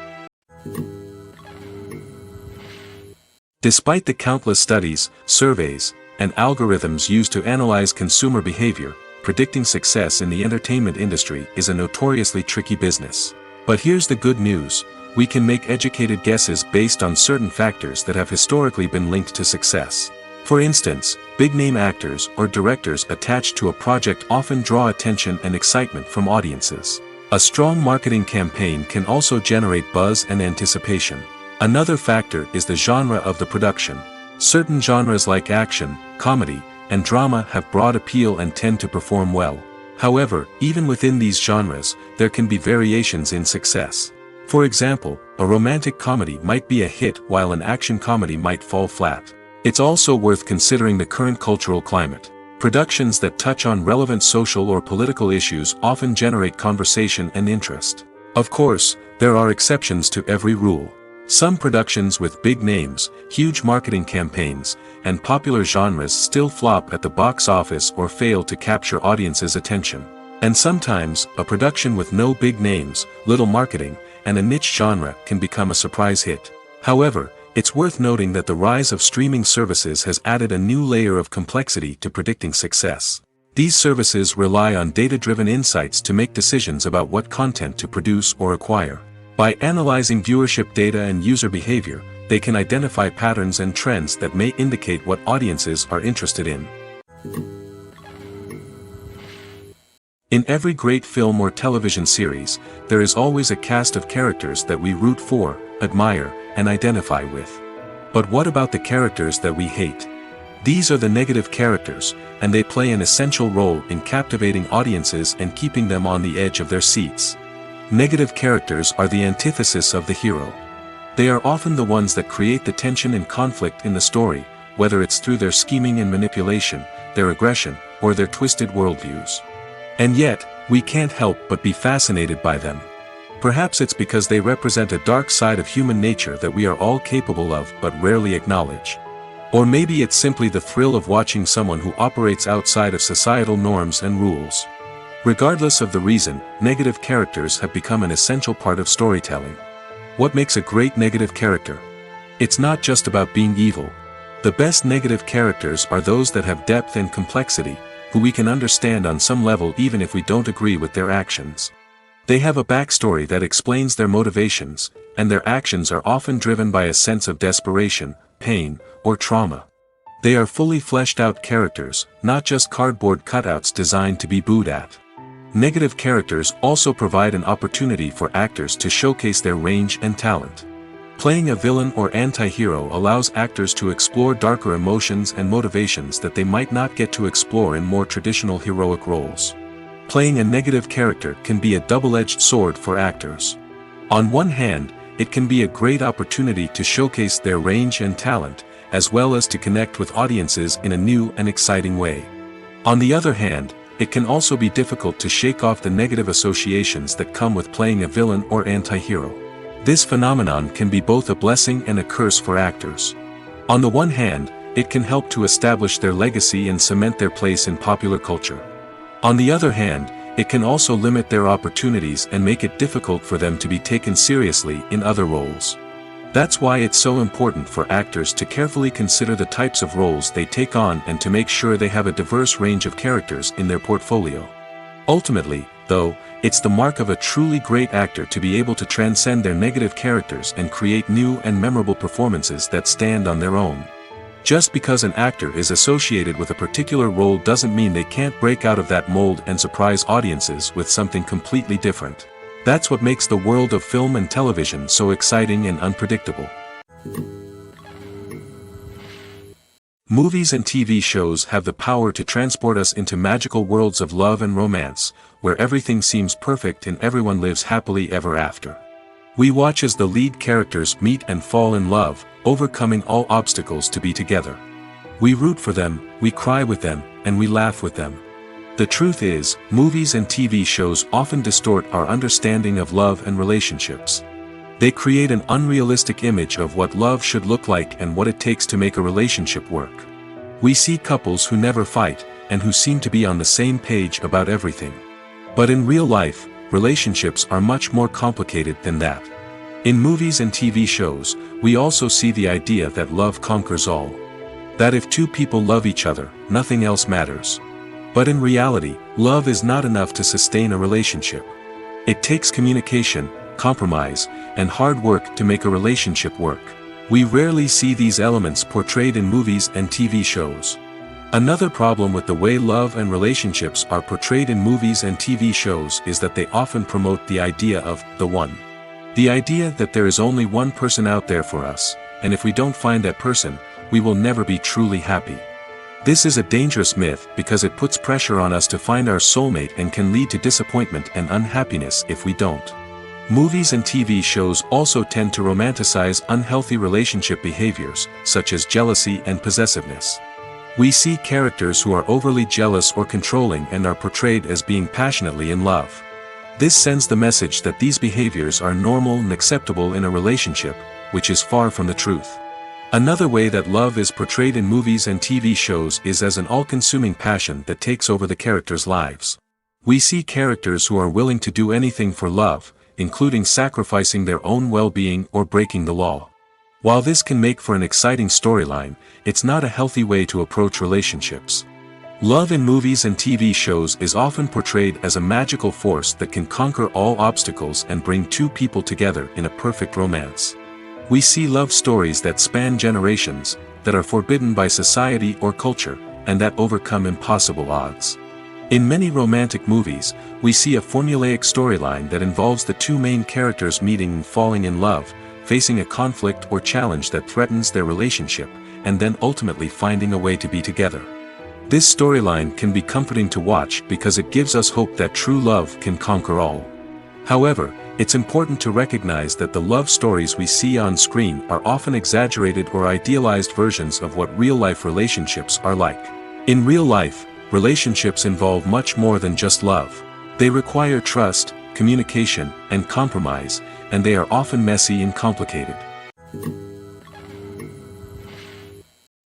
Despite the countless studies, surveys, and algorithms used to analyze consumer behavior, predicting success in the entertainment industry is a notoriously tricky business. But here's the good news: we can make educated guesses based on certain factors that have historically been linked to success. For instance, big-name actors or directors attached to a project often draw attention and excitement from audiences. A strong marketing campaign can also generate buzz and anticipation. Another factor is the genre of the production. Certain genres like action, comedy, and drama have broad appeal and tend to perform well. However, even within these genres, there can be variations in success. For example, a romantic comedy might be a hit while an action comedy might fall flat. It's also worth considering the current cultural climate. Productions that touch on relevant social or political issues often generate conversation and interest. Of course, there are exceptions to every rule. Some productions with big names, huge marketing campaigns, and popular genres still flop at the box office or fail to capture audiences' attention. And sometimes, a production with no big names, little marketing, and a niche genre can become a surprise hit. However, it's worth noting that the rise of streaming services has added a new layer of complexity to predicting success. These services rely on data-driven insights to make decisions about what content to produce or acquire. By analyzing viewership data and user behavior, they can identify patterns and trends that may indicate what audiences are interested in. In every great film or television series, there is always a cast of characters that we root for, admire, and identify with. But what about the characters that we hate? These are the negative characters, and they play an essential role in captivating audiences and keeping them on the edge of their seats. Negative characters are the antithesis of the hero. They are often the ones that create the tension and conflict in the story, whether it's through their scheming and manipulation, their aggression, or their twisted worldviews. And yet, we can't help but be fascinated by them. Perhaps it's because they represent a dark side of human nature that we are all capable of but rarely acknowledge. Or maybe it's simply the thrill of watching someone who operates outside of societal norms and rules. Regardless of the reason, negative characters have become an essential part of storytelling. What makes a great negative character? It's not just about being evil. The best negative characters are those that have depth and complexity, who we can understand on some level even if we don't agree with their actions. They have a backstory that explains their motivations, and their actions are often driven by a sense of desperation, pain, or trauma. They are fully fleshed out characters, not just cardboard cutouts designed to be booed at. Negative characters also provide an opportunity for actors to showcase their range and talent. Playing a villain or anti-hero allows actors to explore darker emotions and motivations that they might not get to explore in more traditional heroic roles. Playing a negative character can be a double-edged sword for actors. On one hand, it can be a great opportunity to showcase their range and talent, as well as to connect with audiences in a new and exciting way. On the other hand, it can also be difficult to shake off the negative associations that come with playing a villain or anti-hero. This phenomenon can be both a blessing and a curse for actors. On the one hand, it can help to establish their legacy and cement their place in popular culture. On the other hand, it can also limit their opportunities and make it difficult for them to be taken seriously in other roles. That's why it's so important for actors to carefully consider the types of roles they take on and to make sure they have a diverse range of characters in their portfolio. Ultimately, though, it's the mark of a truly great actor to be able to transcend their negative characters and create new and memorable performances that stand on their own. Just because an actor is associated with a particular role doesn't mean they can't break out of that mold and surprise audiences with something completely different. That's what makes the world of film and television so exciting and unpredictable. Movies and TV shows have the power to transport us into magical worlds of love and romance, where everything seems perfect and everyone lives happily ever after. We watch as the lead characters meet and fall in love, overcoming all obstacles to be together. We root for them, we cry with them, and we laugh with them. The truth is, movies and TV shows often distort our understanding of love and relationships. They create an unrealistic image of what love should look like and what it takes to make a relationship work. We see couples who never fight, and who seem to be on the same page about everything. But in real life, relationships are much more complicated than that. In movies and TV shows, we also see the idea that love conquers all. That if two people love each other, nothing else matters. But in reality, love is not enough to sustain a relationship. It takes communication, compromise, and hard work to make a relationship work. We rarely see these elements portrayed in movies and TV shows. Another problem with the way love and relationships are portrayed in movies and TV shows is that they often promote the idea of the one. The idea that there is only one person out there for us, and if we don't find that person, we will never be truly happy. This is a dangerous myth because it puts pressure on us to find our soulmate and can lead to disappointment and unhappiness if we don't. Movies and TV shows also tend to romanticize unhealthy relationship behaviors, such as jealousy and possessiveness. We see characters who are overly jealous or controlling and are portrayed as being passionately in love. This sends the message that these behaviors are normal and acceptable in a relationship, which is far from the truth. Another way that love is portrayed in movies and TV shows is as an all-consuming passion that takes over the characters' lives. We see characters who are willing to do anything for love, including sacrificing their own well-being or breaking the law. While this can make for an exciting storyline, it's not a healthy way to approach relationships. Love in movies and TV shows is often portrayed as a magical force that can conquer all obstacles and bring two people together in a perfect romance. We see love stories that span generations, that are forbidden by society or culture, and that overcome impossible odds. In many romantic movies, we see a formulaic storyline that involves the two main characters meeting and falling in love, facing a conflict or challenge that threatens their relationship, and then ultimately finding a way to be together. This storyline can be comforting to watch because it gives us hope that true love can conquer all. However, it's important to recognize that the love stories we see on screen are often exaggerated or idealized versions of what real-life relationships are like. In real life, relationships involve much more than just love. They require trust, communication, and compromise, and they are often messy and complicated.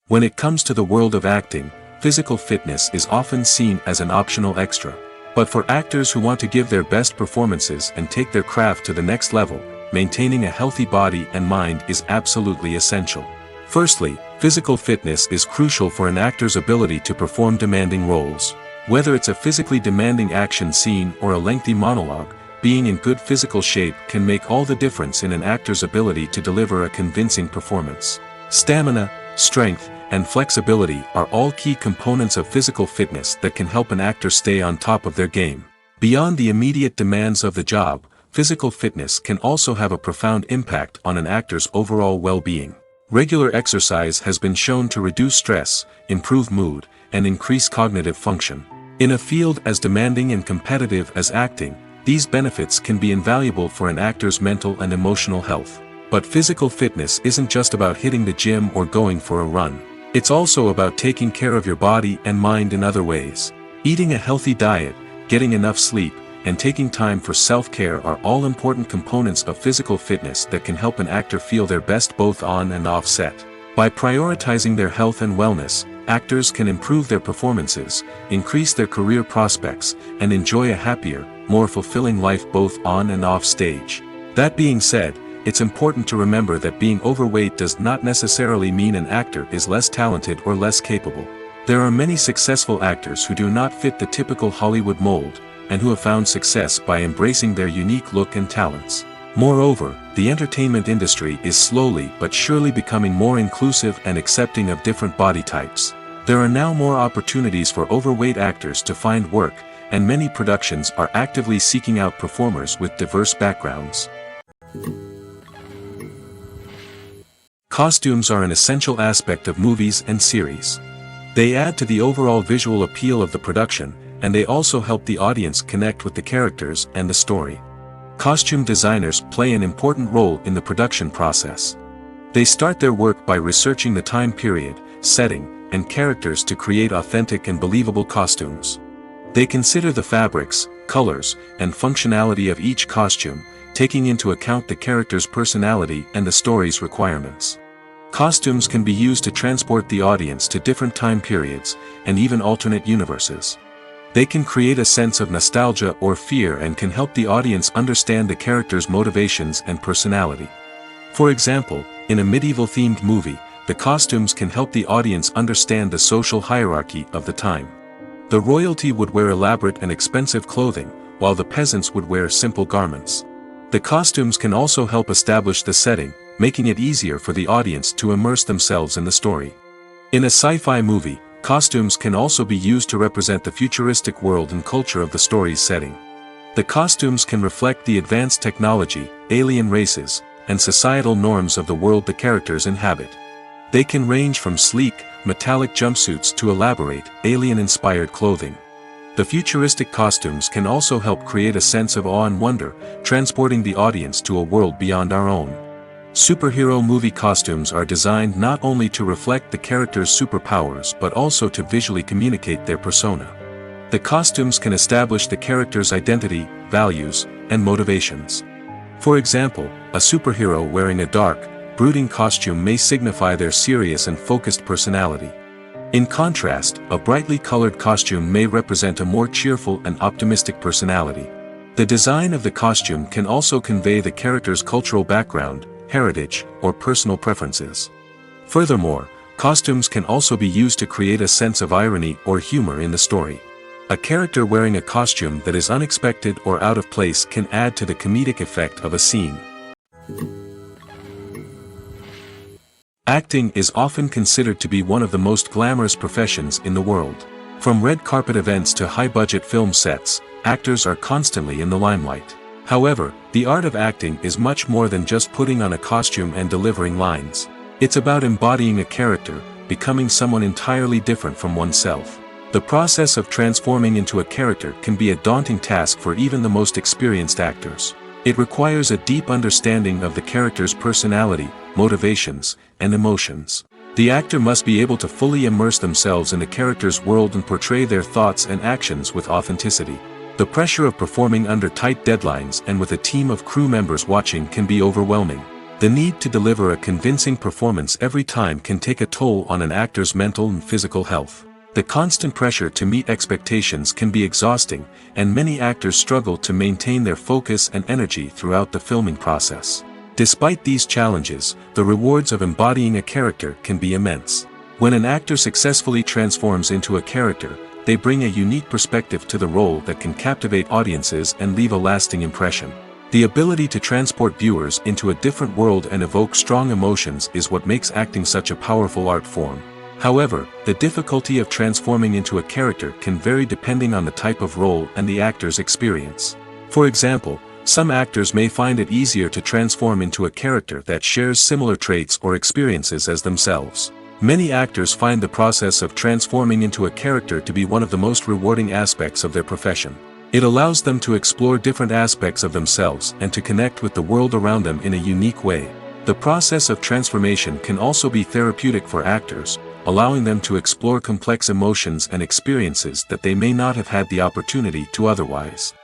When it comes to the world of acting, physical fitness is often seen as an optional extra. But for actors who want to give their best performances and take their craft to the next level, maintaining a healthy body and mind is absolutely essential. Firstly, physical fitness is crucial for an actor's ability to perform demanding roles. Whether it's a physically demanding action scene or a lengthy monologue, being in good physical shape can make all the difference in an actor's ability to deliver a convincing performance. Stamina, strength, and flexibility are all key components of physical fitness that can help an actor stay on top of their game. Beyond the immediate demands of the job, physical fitness can also have a profound impact on an actor's overall well-being. Regular exercise has been shown to reduce stress, improve mood, and increase cognitive function. In a field as demanding and competitive as acting, these benefits can be invaluable for an actor's mental and emotional health. But physical fitness isn't just about hitting the gym or going for a run. It's also about taking care of your body and mind in other ways. Eating a healthy diet, getting enough sleep, and taking time for self-care are all important components of physical fitness that can help an actor feel their best both on and off set. By prioritizing their health and wellness, actors can improve their performances, increase their career prospects, and enjoy a happier, more fulfilling life both on and off stage. That being said, it's important to remember that being overweight does not necessarily mean an actor is less talented or less capable. There are many successful actors who do not fit the typical Hollywood mold, and who have found success by embracing their unique look and talents. Moreover, the entertainment industry is slowly but surely becoming more inclusive and accepting of different body types. There are now more opportunities for overweight actors to find work, and many productions are actively seeking out performers with diverse backgrounds. Costumes are an essential aspect of movies and series. They add to the overall visual appeal of the production, and they also help the audience connect with the characters and the story. Costume designers play an important role in the production process. They start their work by researching the time period, setting, and characters to create authentic and believable costumes. They consider the fabrics, colors, and functionality of each costume, taking into account the character's personality and the story's requirements. Costumes can be used to transport the audience to different time periods, and even alternate universes. They can create a sense of nostalgia or fear and can help the audience understand the character's motivations and personality. For example, in a medieval-themed movie, the costumes can help the audience understand the social hierarchy of the time. The royalty would wear elaborate and expensive clothing, while the peasants would wear simple garments. The costumes can also help establish the setting, making it easier for the audience to immerse themselves in the story. In a sci-fi movie, costumes can also be used to represent the futuristic world and culture of the story's setting. The costumes can reflect the advanced technology, alien races, and societal norms of the world the characters inhabit. They can range from sleek, metallic jumpsuits to elaborate, alien-inspired clothing. The futuristic costumes can also help create a sense of awe and wonder, transporting the audience to a world beyond our own. Superhero movie costumes are designed not only to reflect the character's superpowers but also to visually communicate their persona. The costumes can establish the character's identity, values, and motivations. For example, a superhero wearing a dark, brooding costume may signify their serious and focused personality. In contrast, a brightly colored costume may represent a more cheerful and optimistic personality. The design of the costume can also convey the character's cultural background, heritage, or personal preferences. Furthermore, costumes can also be used to create a sense of irony or humor in the story. A character wearing a costume that is unexpected or out of place can add to the comedic effect of a scene. Acting is often considered to be one of the most glamorous professions in the world. From red carpet events to high-budget film sets, actors are constantly in the limelight. However, the art of acting is much more than just putting on a costume and delivering lines. It's about embodying a character, becoming someone entirely different from oneself. The process of transforming into a character can be a daunting task for even the most experienced actors. It requires a deep understanding of the character's personality, motivations, and emotions. The actor must be able to fully immerse themselves in the character's world and portray their thoughts and actions with authenticity. The pressure of performing under tight deadlines and with a team of crew members watching can be overwhelming. The need to deliver a convincing performance every time can take a toll on an actor's mental and physical health. The constant pressure to meet expectations can be exhausting, and many actors struggle to maintain their focus and energy throughout the filming process. Despite these challenges, the rewards of embodying a character can be immense. When an actor successfully transforms into a character, they bring a unique perspective to the role that can captivate audiences and leave a lasting impression. The ability to transport viewers into a different world and evoke strong emotions is what makes acting such a powerful art form. However, the difficulty of transforming into a character can vary depending on the type of role and the actor's experience. For example, some actors may find it easier to transform into a character that shares similar traits or experiences as themselves. Many actors find the process of transforming into a character to be one of the most rewarding aspects of their profession. It allows them to explore different aspects of themselves and to connect with the world around them in a unique way. The process of transformation can also be therapeutic for actors, allowing them to explore complex emotions and experiences that they may not have had the opportunity to otherwise.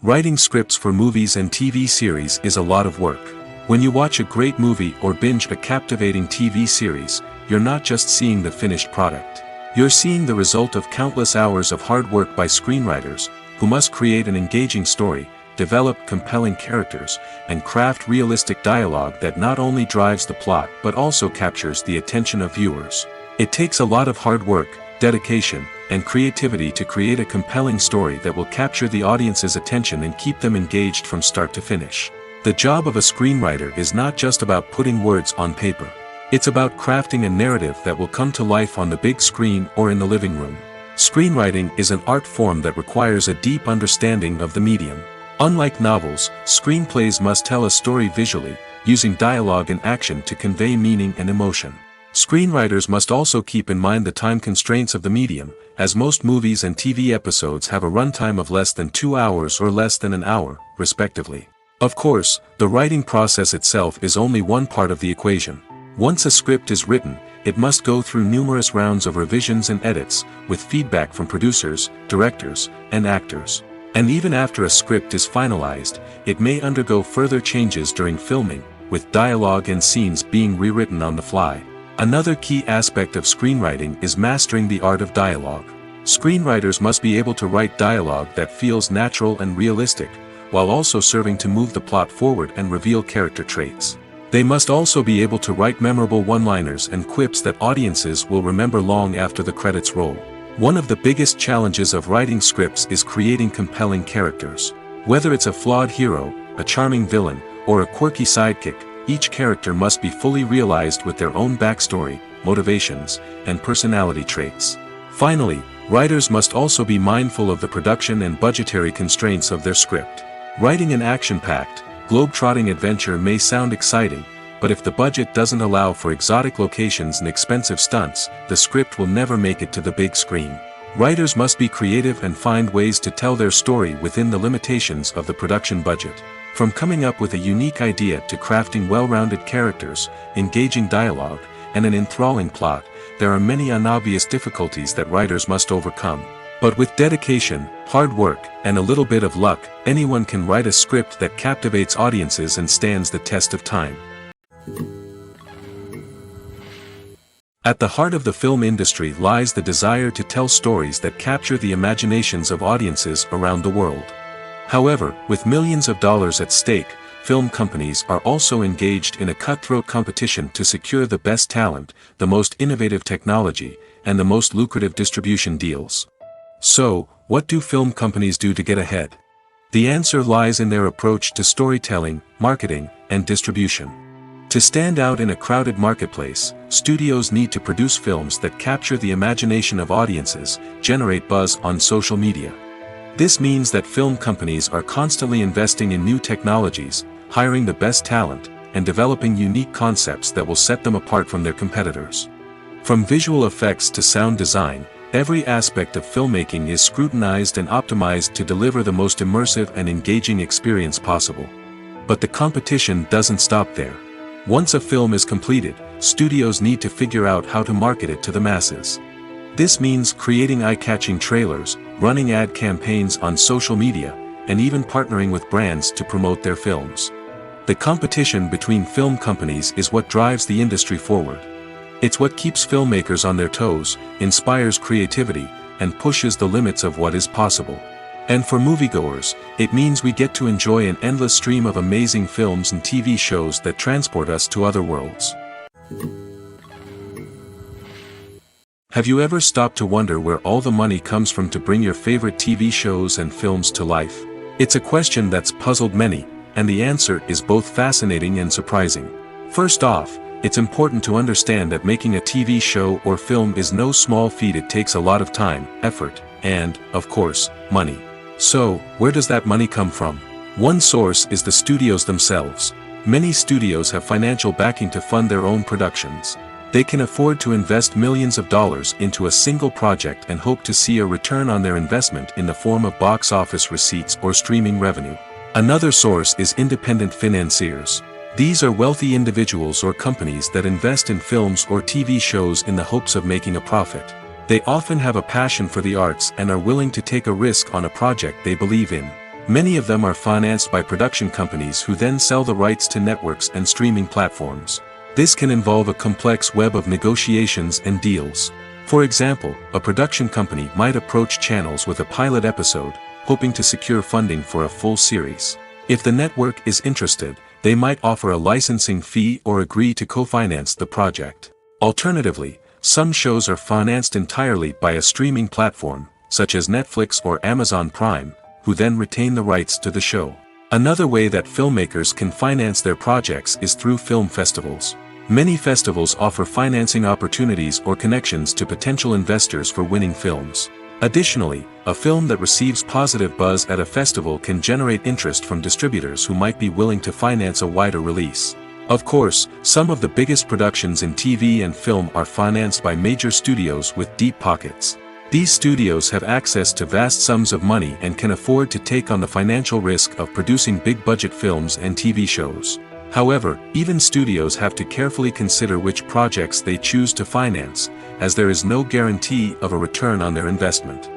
Writing scripts for movies and TV series is a lot of work. When you watch a great movie or binge a captivating TV series, you're not just seeing the finished product. You're seeing the result of countless hours of hard work by screenwriters, who must create an engaging story, develop compelling characters, and craft realistic dialogue that not only drives the plot but also captures the attention of viewers. It takes a lot of hard work, dedication, and creativity to create a compelling story that will capture the audience's attention and keep them engaged from start to finish. The job of a screenwriter is not just about putting words on paper. It's about crafting a narrative that will come to life on the big screen or in the living room. Screenwriting is an art form that requires a deep understanding of the medium. Unlike novels, screenplays must tell a story visually, using dialogue and action to convey meaning and emotion. Screenwriters must also keep in mind the time constraints of the medium, as most movies and TV episodes have a runtime of less than 2 hours or less than an hour, respectively. Of course, the writing process itself is only one part of the equation. Once a script is written, it must go through numerous rounds of revisions and edits, with feedback from producers, directors, and actors. And even after a script is finalized, it may undergo further changes during filming, with dialogue and scenes being rewritten on the fly. Another key aspect of screenwriting is mastering the art of dialogue. Screenwriters must be able to write dialogue that feels natural and realistic, while also serving to move the plot forward and reveal character traits. They must also be able to write memorable one-liners and quips that audiences will remember long after the credits roll. One of the biggest challenges of writing scripts is creating compelling characters. Whether it's a flawed hero, a charming villain, or a quirky sidekick, each character must be fully realized with their own backstory, motivations, and personality traits. Finally, writers must also be mindful of the production and budgetary constraints of their script. Writing an action-packed, globe-trotting adventure may sound exciting, but if the budget doesn't allow for exotic locations and expensive stunts, the script will never make it to the big screen. Writers must be creative and find ways to tell their story within the limitations of the production budget. From coming up with a unique idea to crafting well-rounded characters, engaging dialogue, and an enthralling plot, there are many unobvious difficulties that writers must overcome. But with dedication, hard work, and a little bit of luck, anyone can write a script that captivates audiences and stands the test of time. At the heart of the film industry lies the desire to tell stories that capture the imaginations of audiences around the world. However, with millions of dollars at stake, film companies are also engaged in a cutthroat competition to secure the best talent, the most innovative technology, and the most lucrative distribution deals. So, what do film companies do to get ahead? The answer lies in their approach to storytelling, marketing, and distribution. To stand out in a crowded marketplace, studios need to produce films that capture the imagination of audiences, generate buzz on social media. This means that film companies are constantly investing in new technologies, hiring the best talent, and developing unique concepts that will set them apart from their competitors. From visual effects to sound design, every aspect of filmmaking is scrutinized and optimized to deliver the most immersive and engaging experience possible. But the competition doesn't stop there. Once a film is completed, studios need to figure out how to market it to the masses. This means creating eye-catching trailers, running ad campaigns on social media, and even partnering with brands to promote their films. The competition between film companies is what drives the industry forward. It's what keeps filmmakers on their toes, inspires creativity, and pushes the limits of what is possible. And for moviegoers, it means we get to enjoy an endless stream of amazing films and TV shows that transport us to other worlds. Have you ever stopped to wonder where all the money comes from to bring your favorite TV shows and films to life? It's a question that's puzzled many, and the answer is both fascinating and surprising. First off, it's important to understand that making a TV show or film is no small feat. It takes a lot of time, effort, and, of course, money. So, where does that money come from? One source is the studios themselves. Many studios have financial backing to fund their own productions. They can afford to invest millions of dollars into a single project and hope to see a return on their investment in the form of box office receipts or streaming revenue. Another source is independent financiers. These are wealthy individuals or companies that invest in films or TV shows in the hopes of making a profit. They often have a passion for the arts and are willing to take a risk on a project they believe in. Many of them are financed by production companies who then sell the rights to networks and streaming platforms. This can involve a complex web of negotiations and deals. For example, a production company might approach channels with a pilot episode, hoping to secure funding for a full series. If the network is interested, they might offer a licensing fee or agree to co-finance the project. Alternatively, some shows are financed entirely by a streaming platform, such as Netflix or Amazon Prime, who then retain the rights to the show. Another way that filmmakers can finance their projects is through film festivals. Many festivals offer financing opportunities or connections to potential investors for winning films. Additionally, a film that receives positive buzz at a festival can generate interest from distributors who might be willing to finance a wider release. Of course, some of the biggest productions in TV and film are financed by major studios with deep pockets. These studios have access to vast sums of money and can afford to take on the financial risk of producing big-budget films and TV shows. However, even studios have to carefully consider which projects they choose to finance, as there is no guarantee of a return on their investment.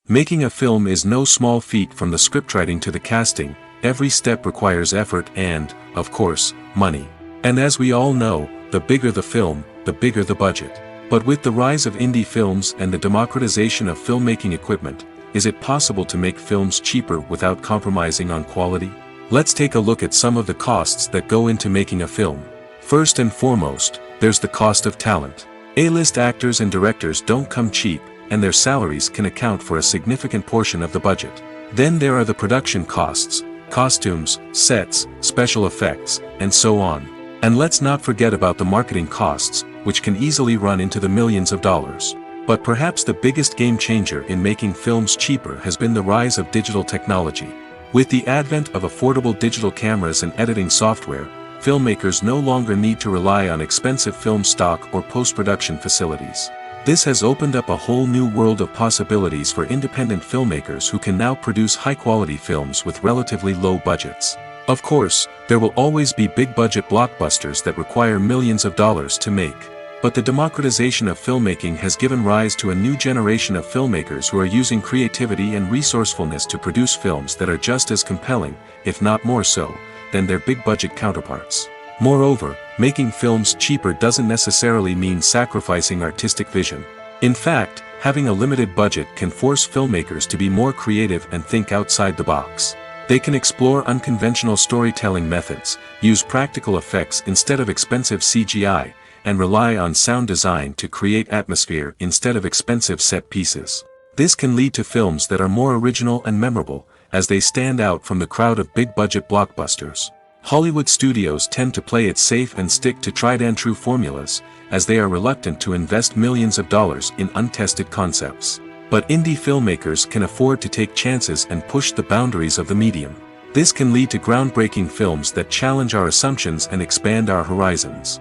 Making a film is no small feat. From the scriptwriting to the casting, every step requires effort and, of course, money. And as we all know, the bigger the film, the bigger the budget. But with the rise of indie films and the democratization of filmmaking equipment, is it possible to make films cheaper without compromising on quality? Let's take a look at some of the costs that go into making a film. First and foremost, there's the cost of talent. A-list actors and directors don't come cheap, and their salaries can account for a significant portion of the budget. Then there are the production costs, costumes, sets, special effects, and so on. And let's not forget about the marketing costs, which can easily run into the millions of dollars. But perhaps the biggest game changer in making films cheaper has been the rise of digital technology. With the advent of affordable digital cameras and editing software, filmmakers no longer need to rely on expensive film stock or post-production facilities. This has opened up a whole new world of possibilities for independent filmmakers who can now produce high-quality films with relatively low budgets. Of course, there will always be big-budget blockbusters that require millions of dollars to make. But the democratization of filmmaking has given rise to a new generation of filmmakers who are using creativity and resourcefulness to produce films that are just as compelling, if not more so, than their big-budget counterparts. Moreover, making films cheaper doesn't necessarily mean sacrificing artistic vision. In fact, having a limited budget can force filmmakers to be more creative and think outside the box. They can explore unconventional storytelling methods, use practical effects instead of expensive CGI, and rely on sound design to create atmosphere instead of expensive set pieces. This can lead to films that are more original and memorable, as they stand out from the crowd of big-budget blockbusters. Hollywood studios tend to play it safe and stick to tried-and-true formulas, as they are reluctant to invest millions of dollars in untested concepts. But indie filmmakers can afford to take chances and push the boundaries of the medium. This can lead to groundbreaking films that challenge our assumptions and expand our horizons.